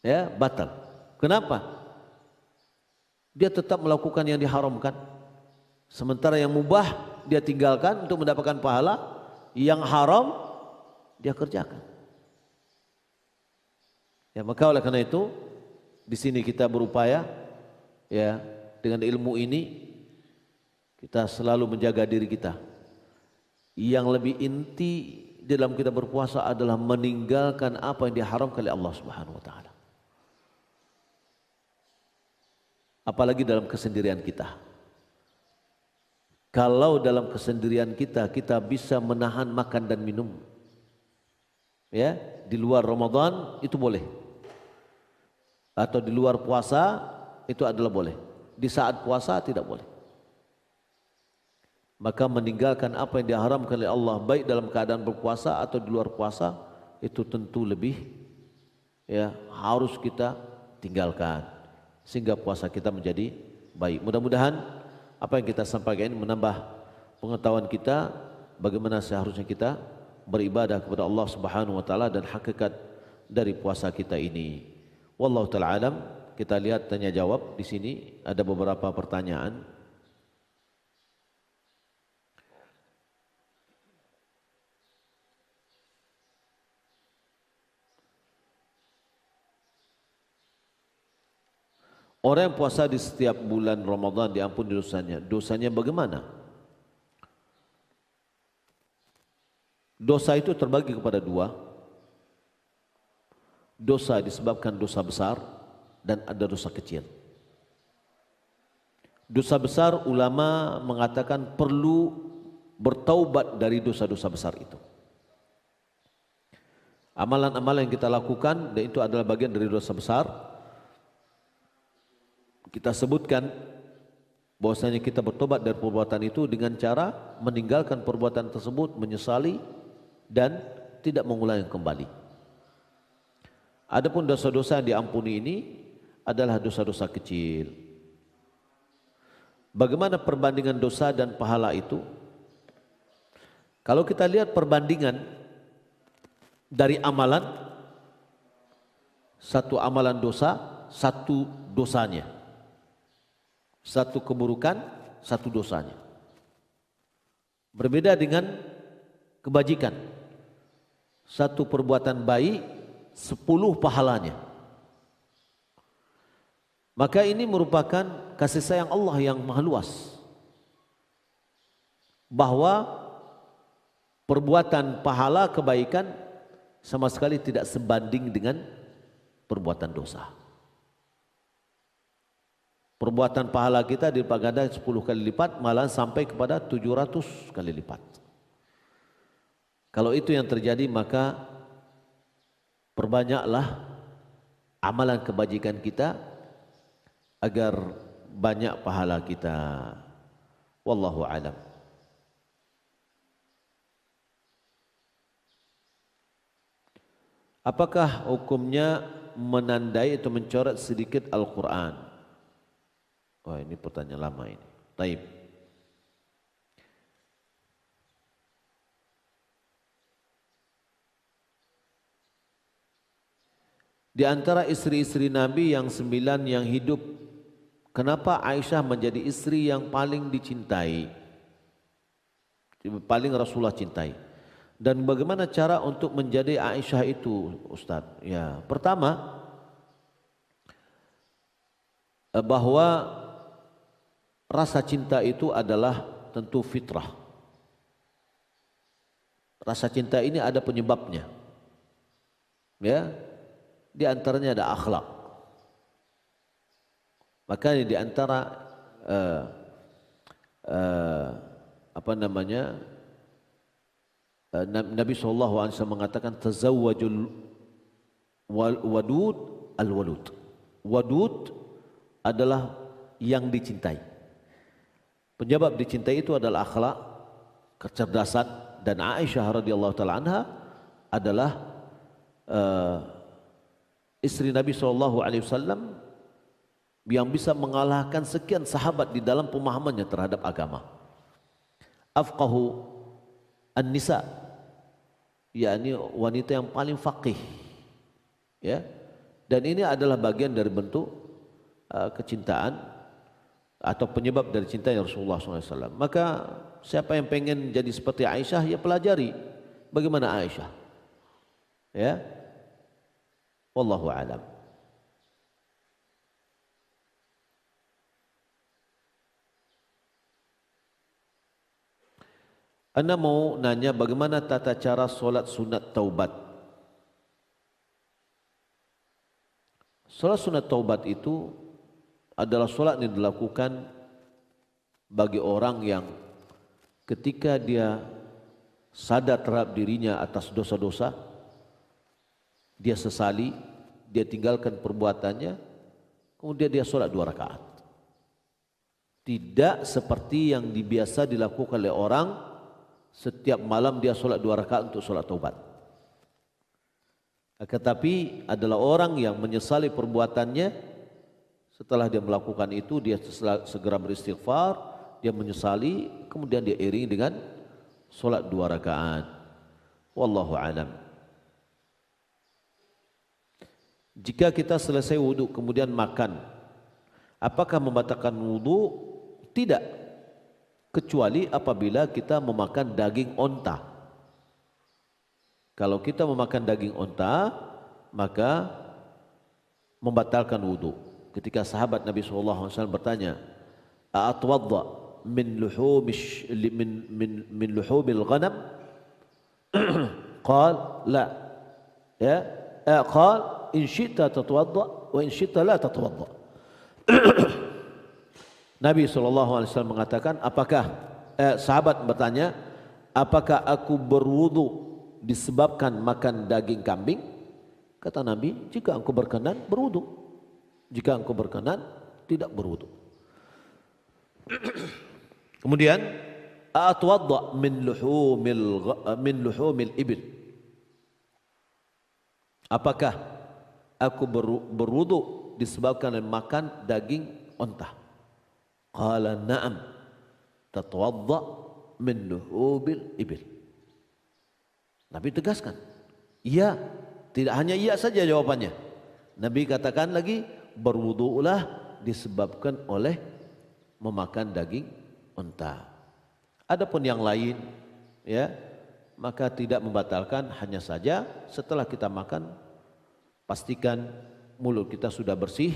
Ya, batal. Kenapa? Dia tetap melakukan yang diharamkan. Sementara yang mubah dia tinggalkan untuk mendapatkan pahala, yang haram dia kerjakan. Ya, maka oleh karena itu di sini kita berupaya, ya, dengan ilmu ini kita selalu menjaga diri kita. Yang lebih inti dalam kita berpuasa adalah meninggalkan apa yang diharamkan oleh Allah Subhanahu wa taala. Apalagi dalam kesendirian kita. Kalau dalam kesendirian kita bisa menahan makan dan minum, ya, di luar Ramadan itu boleh. Atau di luar puasa itu adalah boleh. Di saat puasa tidak boleh. Maka meninggalkan apa yang diharamkan oleh Allah baik dalam keadaan berpuasa atau di luar puasa itu tentu lebih, ya, harus kita tinggalkan sehingga puasa kita menjadi baik. Mudah-mudahan apa yang kita sampaikan ini menambah pengetahuan kita bagaimana seharusnya kita beribadah kepada Allah Subhanahu wa taala dan hakikat dari puasa kita ini. Wallahu taala alam. Kita lihat tanya jawab di sini ada beberapa pertanyaan. Orang yang puasa di setiap bulan Ramadan diampuni dosanya. Dosanya bagaimana? Dosa itu terbagi kepada dua. Dosa disebabkan dosa besar dan ada dosa kecil. Dosa besar ulama mengatakan perlu bertaubat dari dosa-dosa besar itu. Amalan-amalan yang kita lakukan dan itu adalah bagian dari dosa besar. Kita sebutkan bahwasanya kita bertobat dari perbuatan itu dengan cara meninggalkan perbuatan tersebut, menyesali dan tidak mengulangi kembali. Adapun dosa-dosa yang diampuni ini adalah dosa-dosa kecil. Bagaimana perbandingan dosa dan pahala itu? Kalau kita lihat perbandingan dari amalan, satu amalan dosa, satu dosanya. Satu keburukan, satu dosanya. Berbeda dengan kebajikan. Satu perbuatan baik, 10 pahalanya. Maka ini merupakan kasih sayang Allah yang maha luas. Bahwa perbuatan pahala kebaikan sama sekali tidak sebanding dengan perbuatan dosa. Perbuatan pahala kita dilipat ganda 10 kali lipat, malah sampai kepada 700 kali lipat. Kalau itu yang terjadi, maka perbanyaklah amalan kebajikan kita agar banyak pahala kita. Wallahu a'lam. Apakah hukumnya menandai atau mencoret sedikit Al-Quran? Wah, ini pertanyaan lama ini. Taib. Di antara istri-istri Nabi yang 9 yang hidup, kenapa Aisyah menjadi istri yang paling dicintai? Paling Rasulullah cintai. Dan bagaimana cara untuk menjadi Aisyah itu, Ustaz? Ya, pertama bahwa rasa cinta itu adalah tentu fitrah. Rasa cinta ini ada penyebabnya. Ya. di antaranya ada akhlak. Makanya di antara Nabi SAW mengatakan tazawwajul wadud al-walud. Wadud adalah yang dicintai. Penyebab dicintai itu adalah akhlak, kecerdasan, dan Aisyah radhiyallahu taala anha adalah istri Nabi SAW yang bisa mengalahkan sekian sahabat di dalam pemahamannya terhadap agama. Afqahu an-nisa, yakni wanita yang paling faqih, ya. Dan ini adalah bagian dari bentuk kecintaan atau penyebab dari cintanya Rasulullah SAW. Maka siapa yang pengen jadi seperti Aisyah, ya pelajari bagaimana Aisyah, ya. Wallahu a'lam. Anda mau nanya bagaimana tata cara solat sunat taubat. Solat sunat taubat itu adalah solat yang dilakukan bagi orang yang ketika dia sadar terhadap dirinya atas dosa-dosa, dia sesali, dia tinggalkan perbuatannya, kemudian dia solat 2 rakaat. Tidak seperti yang biasa dilakukan oleh orang setiap malam dia solat 2 rakaat untuk solat taubat. Tetapi adalah orang yang menyesali perbuatannya, setelah dia melakukan itu dia segera beristighfar, dia menyesali, kemudian dia iringi dengan solat 2 rakaat. Wallahu a'lam. Jika kita selesai wudu kemudian makan, apakah membatalkan wudu? Tidak, kecuali apabila kita memakan daging onta. Kalau kita memakan daging onta, maka membatalkan wudu. Ketika sahabat Nabi SAW bertanya, "A'atwadda min luhumil ghanam?" Qal, "La." Ya, qal, "In syi'ta tatwadda wa in syi'ta la tatwadda." Nabi SAW mengatakan, sahabat bertanya, apakah aku berwudu disebabkan makan daging kambing? Kata Nabi, jika engkau berkenan berwudu, jika engkau berkenan tidak berwudu. Kemudian atwadda min luhumil ibil, apakah aku berwudu disebabkan makan daging onta? Qala na'am tatwadda min luhubil ibil. Nabi tegaskan, iya. Tidak hanya iya saja jawabannya. Nabi katakan lagi, berwudu'lah disebabkan oleh memakan daging unta. Adapun yang lain, ya, maka tidak membatalkan, hanya saja setelah kita makan pastikan mulut kita sudah bersih,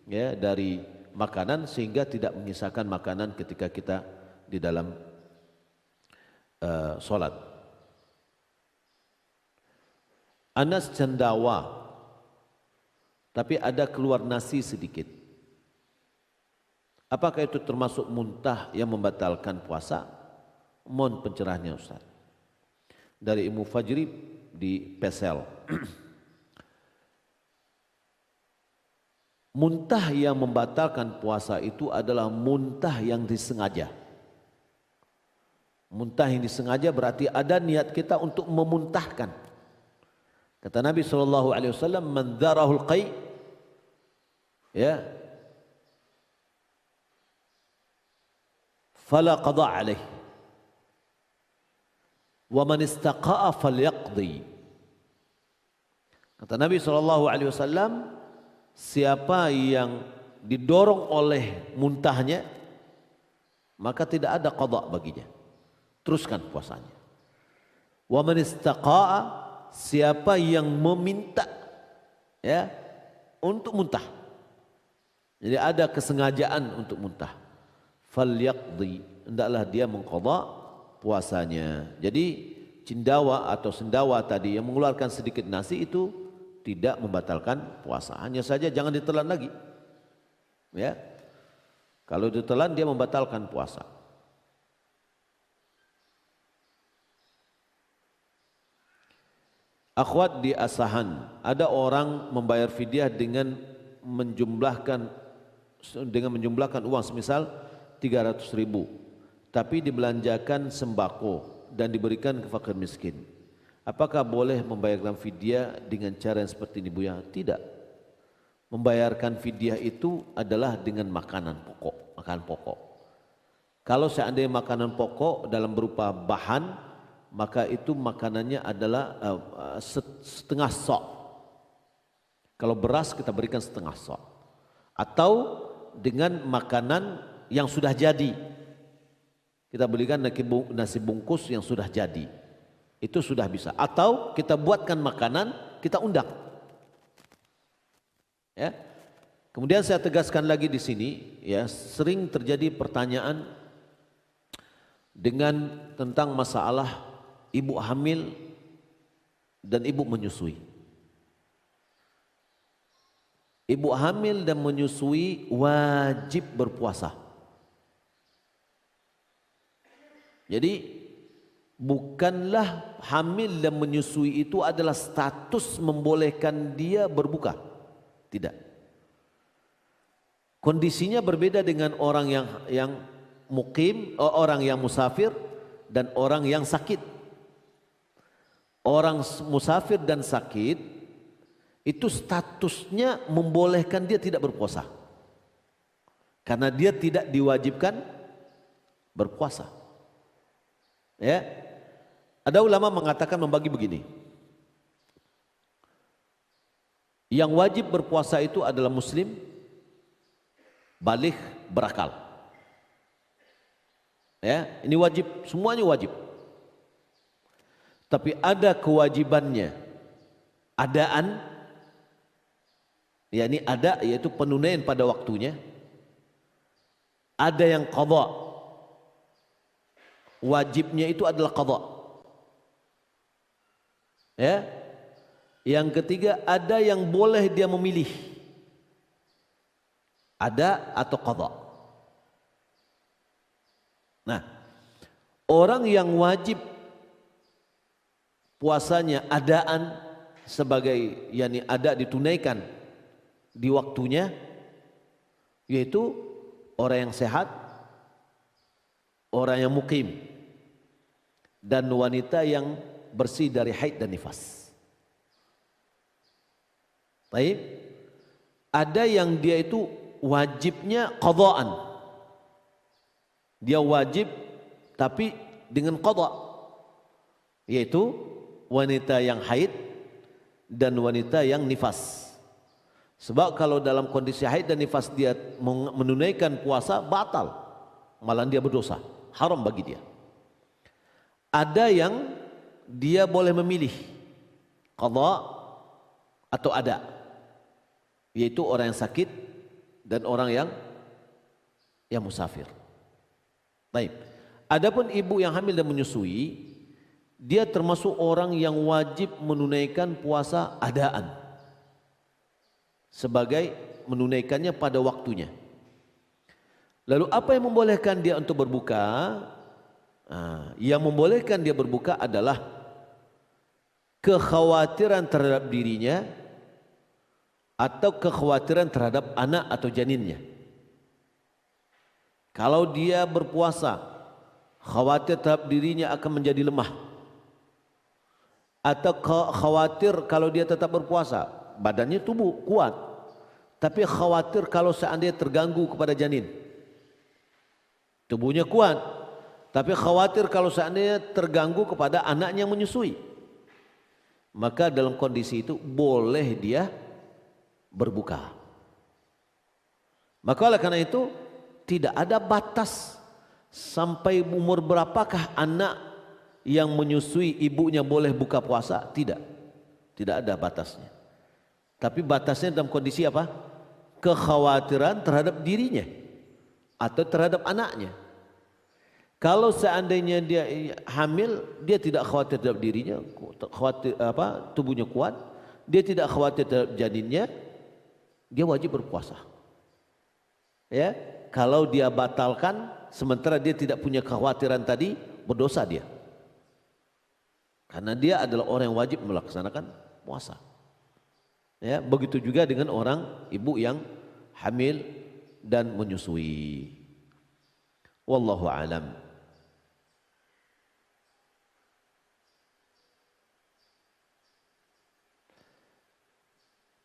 ya, dari makanan sehingga tidak menyisakan makanan ketika kita di dalam solat. Anas cendawa, tapi ada keluar nasi sedikit. Apakah itu termasuk muntah yang membatalkan puasa? Mohon pencerahannya Ustaz. Dari Imam Fajri di Pesel. Muntah yang membatalkan puasa itu adalah muntah yang disengaja. Muntah yang disengaja berarti ada niat kita untuk memuntahkan. Kata Nabi SAW, man dharahul qai, ya, fala qada alaih, wa man istaqa'a falyaqdi. Kata Nabi SAW, siapa yang didorong oleh muntahnya, maka tidak ada qada baginya, teruskan puasanya. Wa man istaqa'a, siapa yang meminta, ya, untuk muntah, jadi ada kesengajaan untuk muntah, falyaqdi, hendaklah dia mengqadha puasanya. Jadi cindawa atau sendawa tadi yang mengeluarkan sedikit nasi itu tidak membatalkan puasa. Hanya saja jangan ditelan lagi. Ya. Kalau ditelan dia membatalkan puasa. Akhwat di Asahan, ada orang membayar fidyah dengan menjumlahkan uang semisal 300.000, tapi dibelanjakan sembako dan diberikan ke fakir miskin. Apakah boleh membayarkan fidyah dengan cara yang seperti ini, Buya? Tidak. Membayarkan fidyah itu adalah dengan makanan pokok. Kalau seandainya makanan pokok dalam berupa bahan, maka itu makanannya adalah setengah sok. Kalau beras kita berikan setengah sok. Atau dengan makanan yang sudah jadi. Kita berikan nasi bungkus yang sudah jadi. Itu sudah bisa. Atau kita buatkan makanan, kita undang. Ya. Kemudian saya tegaskan lagi di sini, ya, sering terjadi pertanyaan tentang masalah ibu hamil dan ibu menyusui. Ibu hamil dan menyusui wajib berpuasa. Jadi bukanlah hamil dan menyusui itu adalah status membolehkan dia berbuka. Tidak. Kondisinya berbeda dengan orang yang mukim, orang yang musafir dan orang yang sakit. Orang musafir dan sakit itu statusnya membolehkan dia tidak berpuasa. Karena dia tidak diwajibkan berpuasa. Ya. Ada ulama mengatakan membagi begini. Yang wajib berpuasa itu adalah muslim baligh berakal. Ya, ini wajib, semuanya wajib. Tapi ada kewajibannya, adaan, yakni ada yaitu penunaian pada waktunya. Ada yang qadha, wajibnya itu adalah qadha. Ya. Yang ketiga, ada yang boleh dia memilih, ada atau qadha. Nah, orang yang wajib puasanya adaan sebagai yakni ada ditunaikan di waktunya, yaitu orang yang sehat, orang yang mukim, dan wanita yang bersih dari haid dan nifas. Baik, ada yang dia itu wajibnya qadhaan, dia wajib tapi dengan qadha, yaitu wanita yang haid dan wanita yang nifas. Sebab kalau dalam kondisi haid dan nifas dia menunaikan puasa batal, malah dia berdosa, haram bagi dia. Ada yang dia boleh memilih qadha atau ada, yaitu orang yang sakit dan orang yang musafir. Baik. Adapun ibu yang hamil dan menyusui, dia termasuk orang yang wajib menunaikan puasa adaan sebagai menunaikannya pada waktunya. Lalu apa yang membolehkan dia untuk berbuka? Yang membolehkan dia berbuka adalah kekhawatiran terhadap dirinya atau kekhawatiran terhadap anak atau janinnya. Kalau dia berpuasa, khawatir terhadap dirinya akan menjadi lemah, atau khawatir kalau dia tetap berpuasa badannya tubuh kuat, tapi khawatir kalau seandainya terganggu kepada janin, tubuhnya kuat, tapi khawatir kalau seandainya terganggu kepada anaknya yang menyusui, maka dalam kondisi itu boleh dia berbuka. Maka oleh karena itu tidak ada batas sampai umur berapakah anak yang menyusui ibunya boleh buka puasa. Tidak ada batasnya. Tapi batasnya dalam kondisi apa? Kekhawatiran terhadap dirinya atau terhadap anaknya. Kalau seandainya dia hamil, dia tidak khawatir terhadap dirinya, khawatir tubuhnya kuat, dia tidak khawatir terhadap janinnya, dia wajib berpuasa. Ya, kalau dia batalkan sementara dia tidak punya kekhawatiran tadi, berdosa dia. Karena dia adalah orang yang wajib melaksanakan puasa. Ya, begitu juga dengan orang ibu yang hamil dan menyusui. Wallahu alam.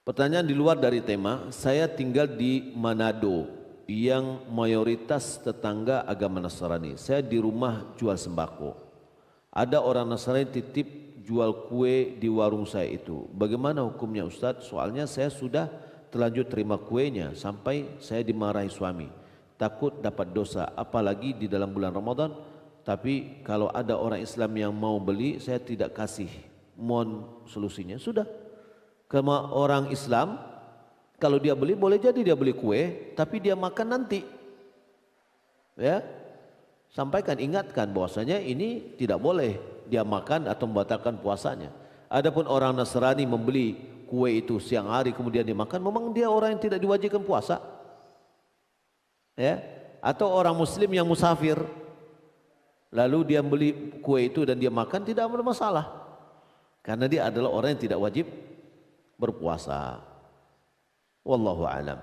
Pertanyaan di luar dari tema, saya tinggal di Manado yang mayoritas tetangga agama Nasrani. Saya di rumah jual sembako. Ada orang Nasrani titip jual kue di warung saya itu. Bagaimana hukumnya Ustadz? Soalnya saya sudah terlanjur terima kuenya sampai saya dimarahi suami. Takut dapat dosa, apalagi di dalam bulan Ramadan. Tapi kalau ada orang Islam yang mau beli, saya tidak kasih. Mohon solusinya. Sudah. Kema orang Islam kalau dia beli boleh jadi dia beli kue tapi dia makan nanti, ya, sampaikan, ingatkan bahwasanya ini tidak boleh dia makan atau membatalkan puasanya. Adapun orang Nasrani membeli kue itu siang hari kemudian dimakan, memang dia orang yang tidak diwajibkan puasa, ya. Atau orang Muslim yang musafir lalu dia beli kue itu dan dia makan, tidak ada masalah karena dia adalah orang yang tidak wajib berpuasa. Wallahu alam.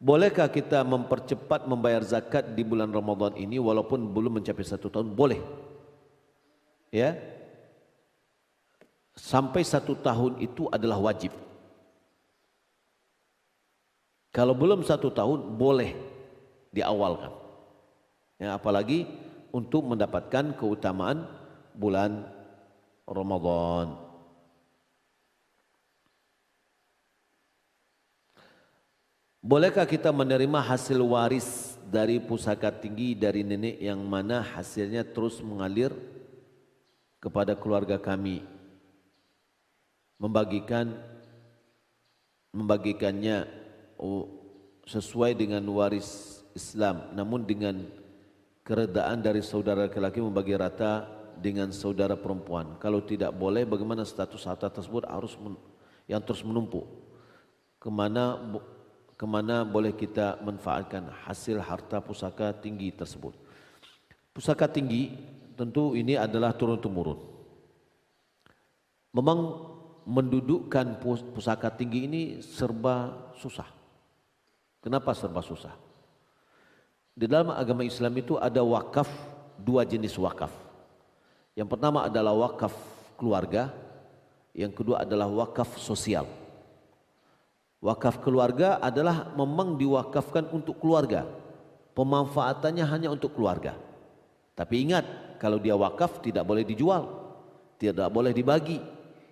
Bolehkah kita mempercepat membayar zakat di bulan Ramadan ini walaupun belum mencapai 1 tahun? Boleh. Ya. Sampai 1 tahun itu adalah wajib. Kalau belum 1 tahun boleh diawalkan. Ya, apalagi untuk mendapatkan keutamaan bulan Ramadan. Bolehkah kita menerima hasil waris dari pusaka tinggi dari nenek yang mana hasilnya terus mengalir kepada keluarga kami? Membagikannya sesuai dengan waris Islam, namun dengan keredaan dari saudara laki-laki membagi rata dengan saudara perempuan. Kalau tidak boleh, bagaimana status harta tersebut yang terus menumpuk? Kemana boleh kita manfaatkan hasil harta pusaka tinggi tersebut? Pusaka tinggi tentu ini adalah turun-temurun. Memang mendudukkan pusaka tinggi ini serba susah. Kenapa serba susah? Di dalam agama Islam itu ada wakaf, 2 jenis wakaf. Yang pertama adalah wakaf keluarga, yang kedua adalah wakaf sosial. Wakaf keluarga adalah memang diwakafkan untuk keluarga, pemanfaatannya hanya untuk keluarga. Tapi ingat, kalau dia wakaf tidak boleh dijual, tidak boleh dibagi,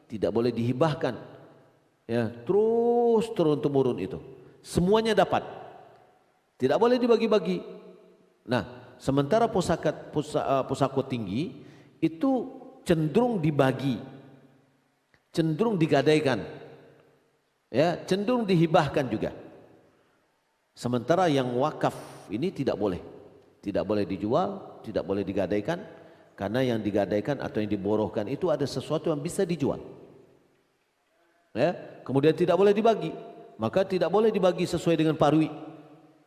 tidak boleh dihibahkan. Ya, terus turun-temurun itu. Semuanya dapat. Tidak boleh dibagi-bagi. Nah, sementara pusaka tinggi itu cenderung dibagi, cenderung digadaikan, ya, cenderung dihibahkan juga. Sementara yang wakaf ini tidak boleh dijual, tidak boleh digadaikan, karena yang digadaikan atau yang diborohkan itu ada sesuatu yang bisa dijual. Ya, kemudian tidak boleh dibagi, maka tidak boleh dibagi sesuai dengan parwi.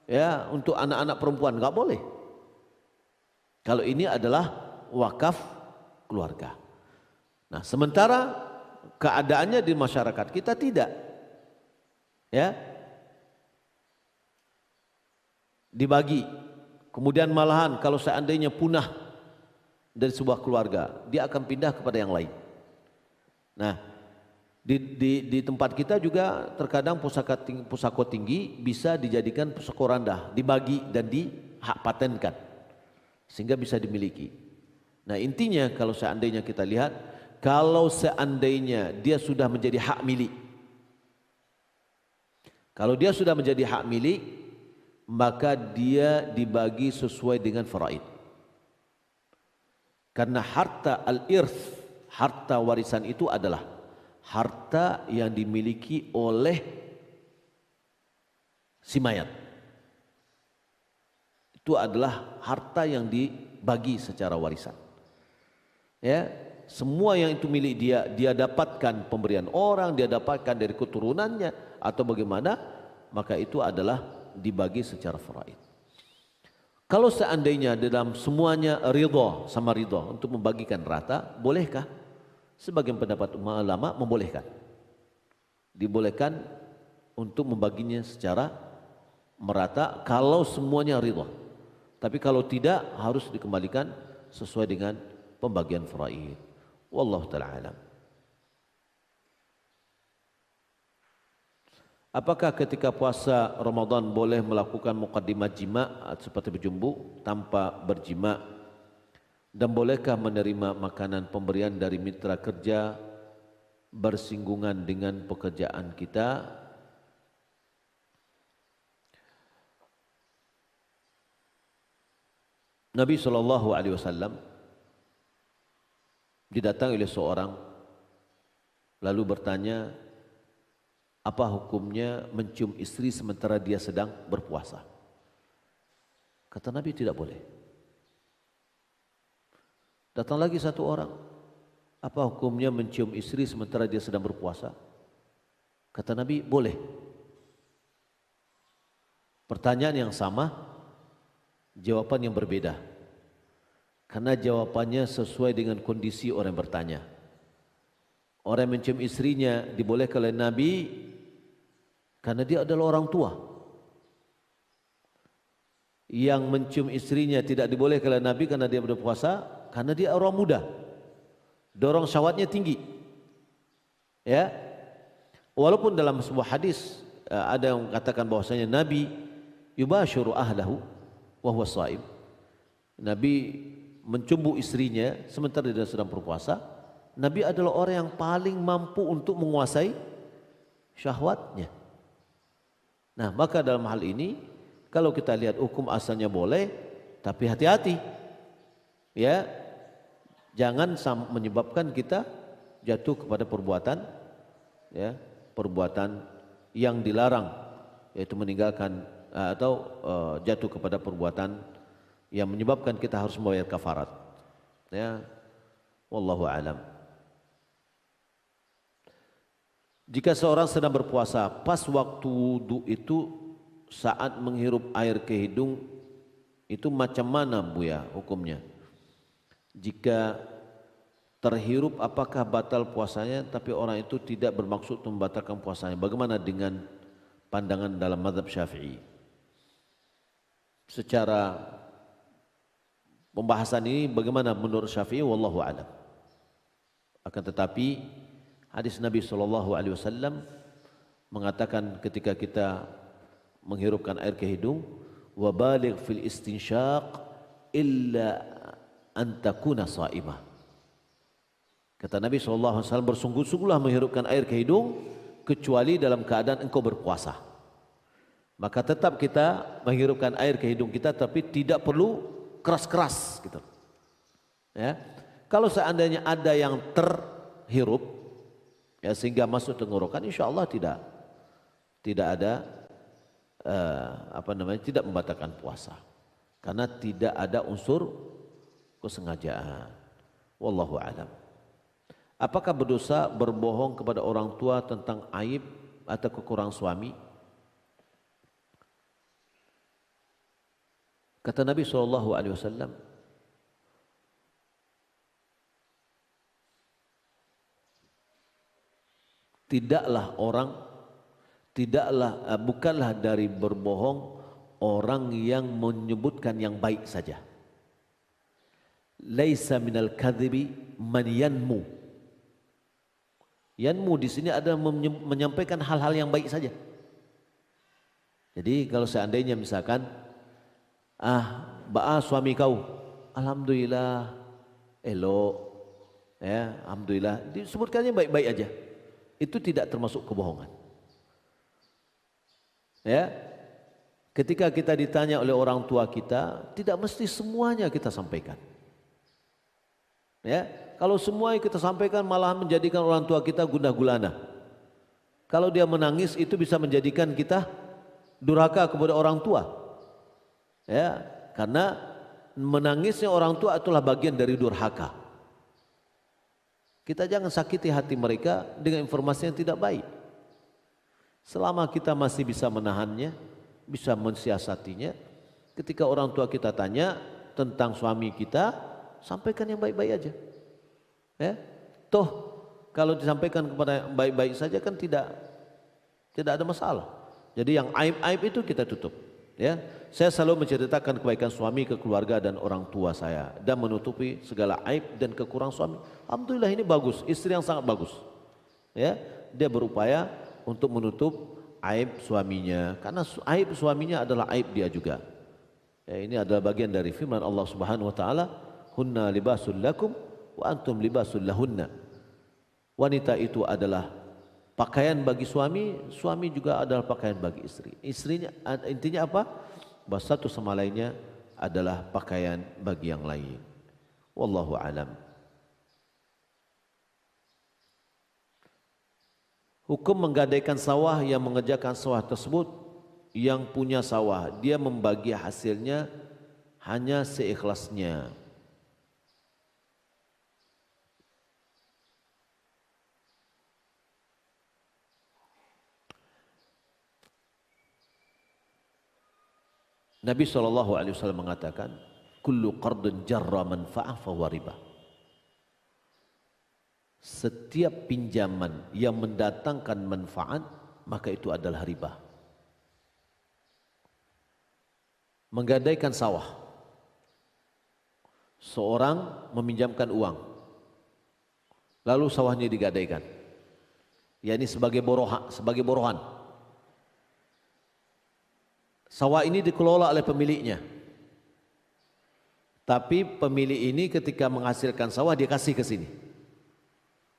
Ya, untuk anak-anak perempuan enggak boleh. Kalau ini adalah wakaf keluarga. Nah, sementara keadaannya di masyarakat kita tidak, ya, dibagi. Kemudian malahan kalau seandainya punah dari sebuah keluarga, dia akan pindah kepada yang lain. Nah, di tempat kita juga terkadang pusaka tinggi bisa dijadikan pusaka rendah, dibagi dan dihak patenkan sehingga bisa dimiliki. Nah, intinya kalau seandainya kita lihat, kalau seandainya dia sudah menjadi hak milik, kalau dia sudah menjadi hak milik, maka dia dibagi sesuai dengan faraid. Karena harta al-irth, harta warisan itu adalah harta yang dimiliki oleh si mayat. Itu adalah harta yang dibagi secara warisan. Ya, semua yang itu milik dia, dia dapatkan pemberian orang, dia dapatkan dari keturunannya atau bagaimana, maka itu adalah dibagi secara faraid. Kalau seandainya dalam semuanya ridha sama ridha untuk membagikan rata, bolehkah? Sebagian pendapat ulama membolehkan. Dibolehkan untuk membaginya secara merata kalau semuanya ridha. Tapi kalau tidak, harus dikembalikan sesuai dengan pembagian faraid. Wallahu ta'ala alam. Apakah ketika puasa Ramadan boleh melakukan muqaddimah jima seperti berjumbu tanpa berjima, dan bolehkah menerima makanan pemberian dari mitra kerja bersinggungan dengan pekerjaan kita? Nabi SAW didatangi oleh seorang lalu bertanya, apa hukumnya mencium istri sementara dia sedang berpuasa? Kata Nabi, tidak boleh. Datang lagi satu orang, apa hukumnya mencium istri sementara dia sedang berpuasa? Kata Nabi, boleh. Pertanyaan yang sama, jawaban yang berbeda. Karena jawabannya sesuai dengan kondisi orang yang bertanya. Orang yang mencium istrinya dibolehkan oleh Nabi karena dia adalah orang tua. Yang mencium istrinya tidak dibolehkan oleh Nabi karena dia berpuasa, karena dia orang muda, dorong syahwatnya tinggi. Ya, walaupun dalam sebuah hadis ada yang katakan bahwasanya Nabi yubashiru ahlahu wa huwa shaim. Nabi mencumbu istrinya sementara dia sedang berpuasa. Nabi adalah orang yang paling mampu untuk menguasai syahwatnya. Nah, maka dalam hal ini kalau kita lihat hukum asalnya boleh, tapi hati-hati. Ya, jangan menyebabkan kita jatuh kepada perbuatan yang dilarang, yaitu meninggalkan atau jatuh kepada perbuatan yang menyebabkan kita harus membayar kafarat. Ya, wallahu alam. Jika seorang sedang berpuasa, pas waktu wudu itu saat menghirup air ke hidung, itu macam mana Buya hukumnya? Jika terhirup apakah batal puasanya, tapi orang itu tidak bermaksud membatalkan puasanya? Bagaimana dengan pandangan dalam mazhab Syafi'i? Secara pembahasan ini bagaimana menurut Syafi'i, wallahu a'lam. Akan tetapi hadis Nabi SAW mengatakan ketika kita menghirupkan air ke hidung, wa baligh fil istinsyaq illa an takuna sha'imah. Kata Nabi SAW, bersungguh-sungguhlah menghirupkan air ke hidung kecuali dalam keadaan engkau berpuasa. Maka tetap kita menghirupkan air ke hidung kita, tapi tidak perlu keras-keras gitu. Ya. Kalau seandainya ada yang terhirup ya sehingga masuk tenggorokan, insya Allah tidak ada tidak membatalkan puasa karena tidak ada unsur kesengajaan. Wallahu a'lam. Apakah berdosa berbohong kepada orang tua tentang aib atau kekurangan suami? Kata Nabi SAW, bukanlah dari berbohong orang yang menyebutkan yang baik saja. Laisa minal kadhibi man yanmu. Yanmu di sini adalah menyampaikan hal-hal yang baik saja. Jadi kalau seandainya misalkan suami kau, alhamdulillah, elok, ya, alhamdulillah, disebutkannya baik-baik aja. Itu tidak termasuk kebohongan. Ya, ketika kita ditanya oleh orang tua kita, tidak mesti semuanya kita sampaikan. Ya, kalau semua yang kita sampaikan malah menjadikan orang tua kita gundah gulana. Kalau dia menangis itu bisa menjadikan kita durhaka kepada orang tua. Ya, karena menangisnya orang tua itulah bagian dari durhaka. Kita jangan sakiti hati mereka dengan informasi yang tidak baik. Selama kita masih bisa menahannya, bisa mensiasatinya, ketika orang tua kita tanya tentang suami kita, sampaikan yang baik-baik aja. Ya, toh kalau disampaikan kepada yang baik-baik saja kan tidak ada masalah. Jadi yang aib-aib itu kita tutup. Ya, saya selalu menceritakan kebaikan suami ke keluarga dan orang tua saya dan menutupi segala aib dan kekurangan suami. Alhamdulillah ini bagus, istri yang sangat bagus. Ya, dia berupaya untuk menutup aib suaminya karena aib suaminya adalah aib dia juga. Ya, ini adalah bagian dari firman Allah Subhanahu wa taala, "Hunna libasul lakum wa antum libasul lahunna." Wanita itu adalah pakaian bagi suami, suami juga adalah pakaian bagi istri. Istrinya intinya apa? Bahwa satu sama lainnya adalah pakaian bagi yang lain. Wallahu alam. Hukum menggadaikan sawah yang mengerjakan sawah tersebut yang punya sawah, dia membagi hasilnya hanya seikhlasnya. Nabi SAW mengatakan, kullu qardun jarra manfa'ah fahuwa riba. Setiap pinjaman yang mendatangkan manfaat, maka itu adalah riba. Menggadaikan sawah. Seorang meminjamkan uang, lalu sawahnya digadaikan. yakni sebagai borohan. Sawah ini dikelola oleh pemiliknya. Tapi pemilik ini ketika menghasilkan sawah dia kasih ke sini.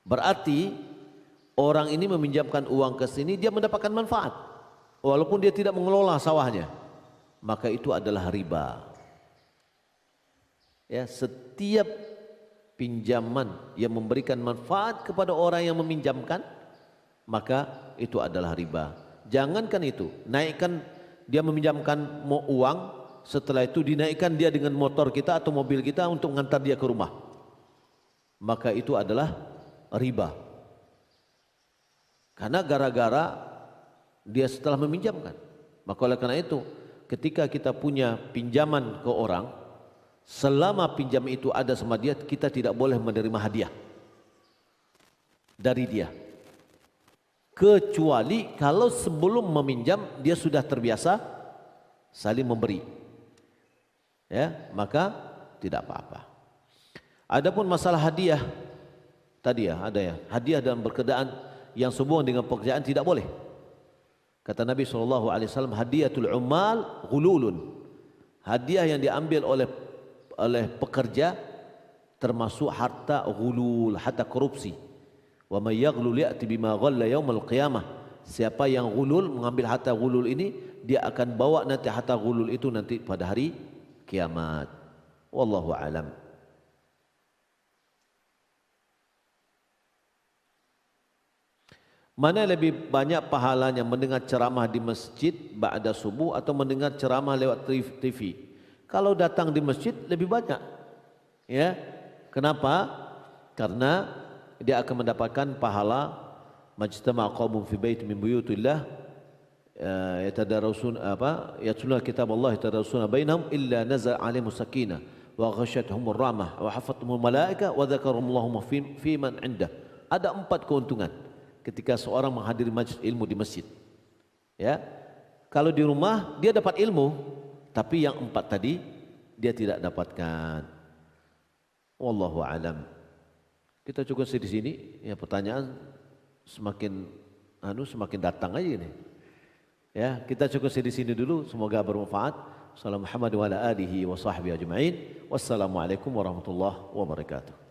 Berarti orang ini meminjamkan uang ke sini, dia mendapatkan manfaat. Walaupun dia tidak mengelola sawahnya. Maka itu adalah riba. Ya, setiap pinjaman yang memberikan manfaat kepada orang yang meminjamkan, maka itu adalah riba. Jangankan itu, naikkan, dia meminjamkan uang, setelah itu dinaikkan dia dengan motor kita atau mobil kita untuk mengantar dia ke rumah, maka itu adalah riba. Karena gara-gara dia setelah meminjamkan. Maka oleh karena itu, ketika kita punya pinjaman ke orang, selama pinjam itu ada sama dia, kita tidak boleh menerima hadiah dari dia. Kecuali kalau sebelum meminjam dia sudah terbiasa saling memberi, ya, maka tidak apa-apa. Adapun masalah hadiah tadi ya, ada ya, hadiah dalam berkenaan yang sehubungan dengan pekerjaan tidak boleh. Kata Nabi SAW, hadiatul ummal ghululun. Hadiah yang diambil oleh pekerja termasuk harta ghulul, harta korupsi. Wa may yaghlul ya'ti bima ghalla yaumil qiyamah. Siapa yang ghulul, mengambil harta ghulul ini, dia akan bawa nanti harta ghulul itu nanti pada hari kiamat. Wallahu alam. Mana lebih banyak pahalanya, mendengar ceramah di masjid ba'da subuh atau mendengar ceramah lewat TV? Kalau datang di masjid lebih banyak. Ya. Kenapa? Karena dia akan mendapatkan pahala majtama' qaumun fi bait min buyutillah yatadarrusun yatluna kitab Allah yatadarrusuna bainahum illa nazal 'alaihim sakinah wa ghasyiyatuhumur rahmah wa hafathumul malaika wa dzakarahumullahu fi man 'indah. Ada 4 keuntungan ketika seorang menghadiri majlis ilmu di masjid. Ya. Kalau di rumah dia dapat ilmu, tapi yang 4 tadi dia tidak dapatkan. Wallahu alam. Kita cukup di sini. Ya, pertanyaan semakin datang aja ini. Ya, kita cukup di sini dulu. Semoga bermanfaat. Wassalamualaikum warahmatullahi wabarakatuh.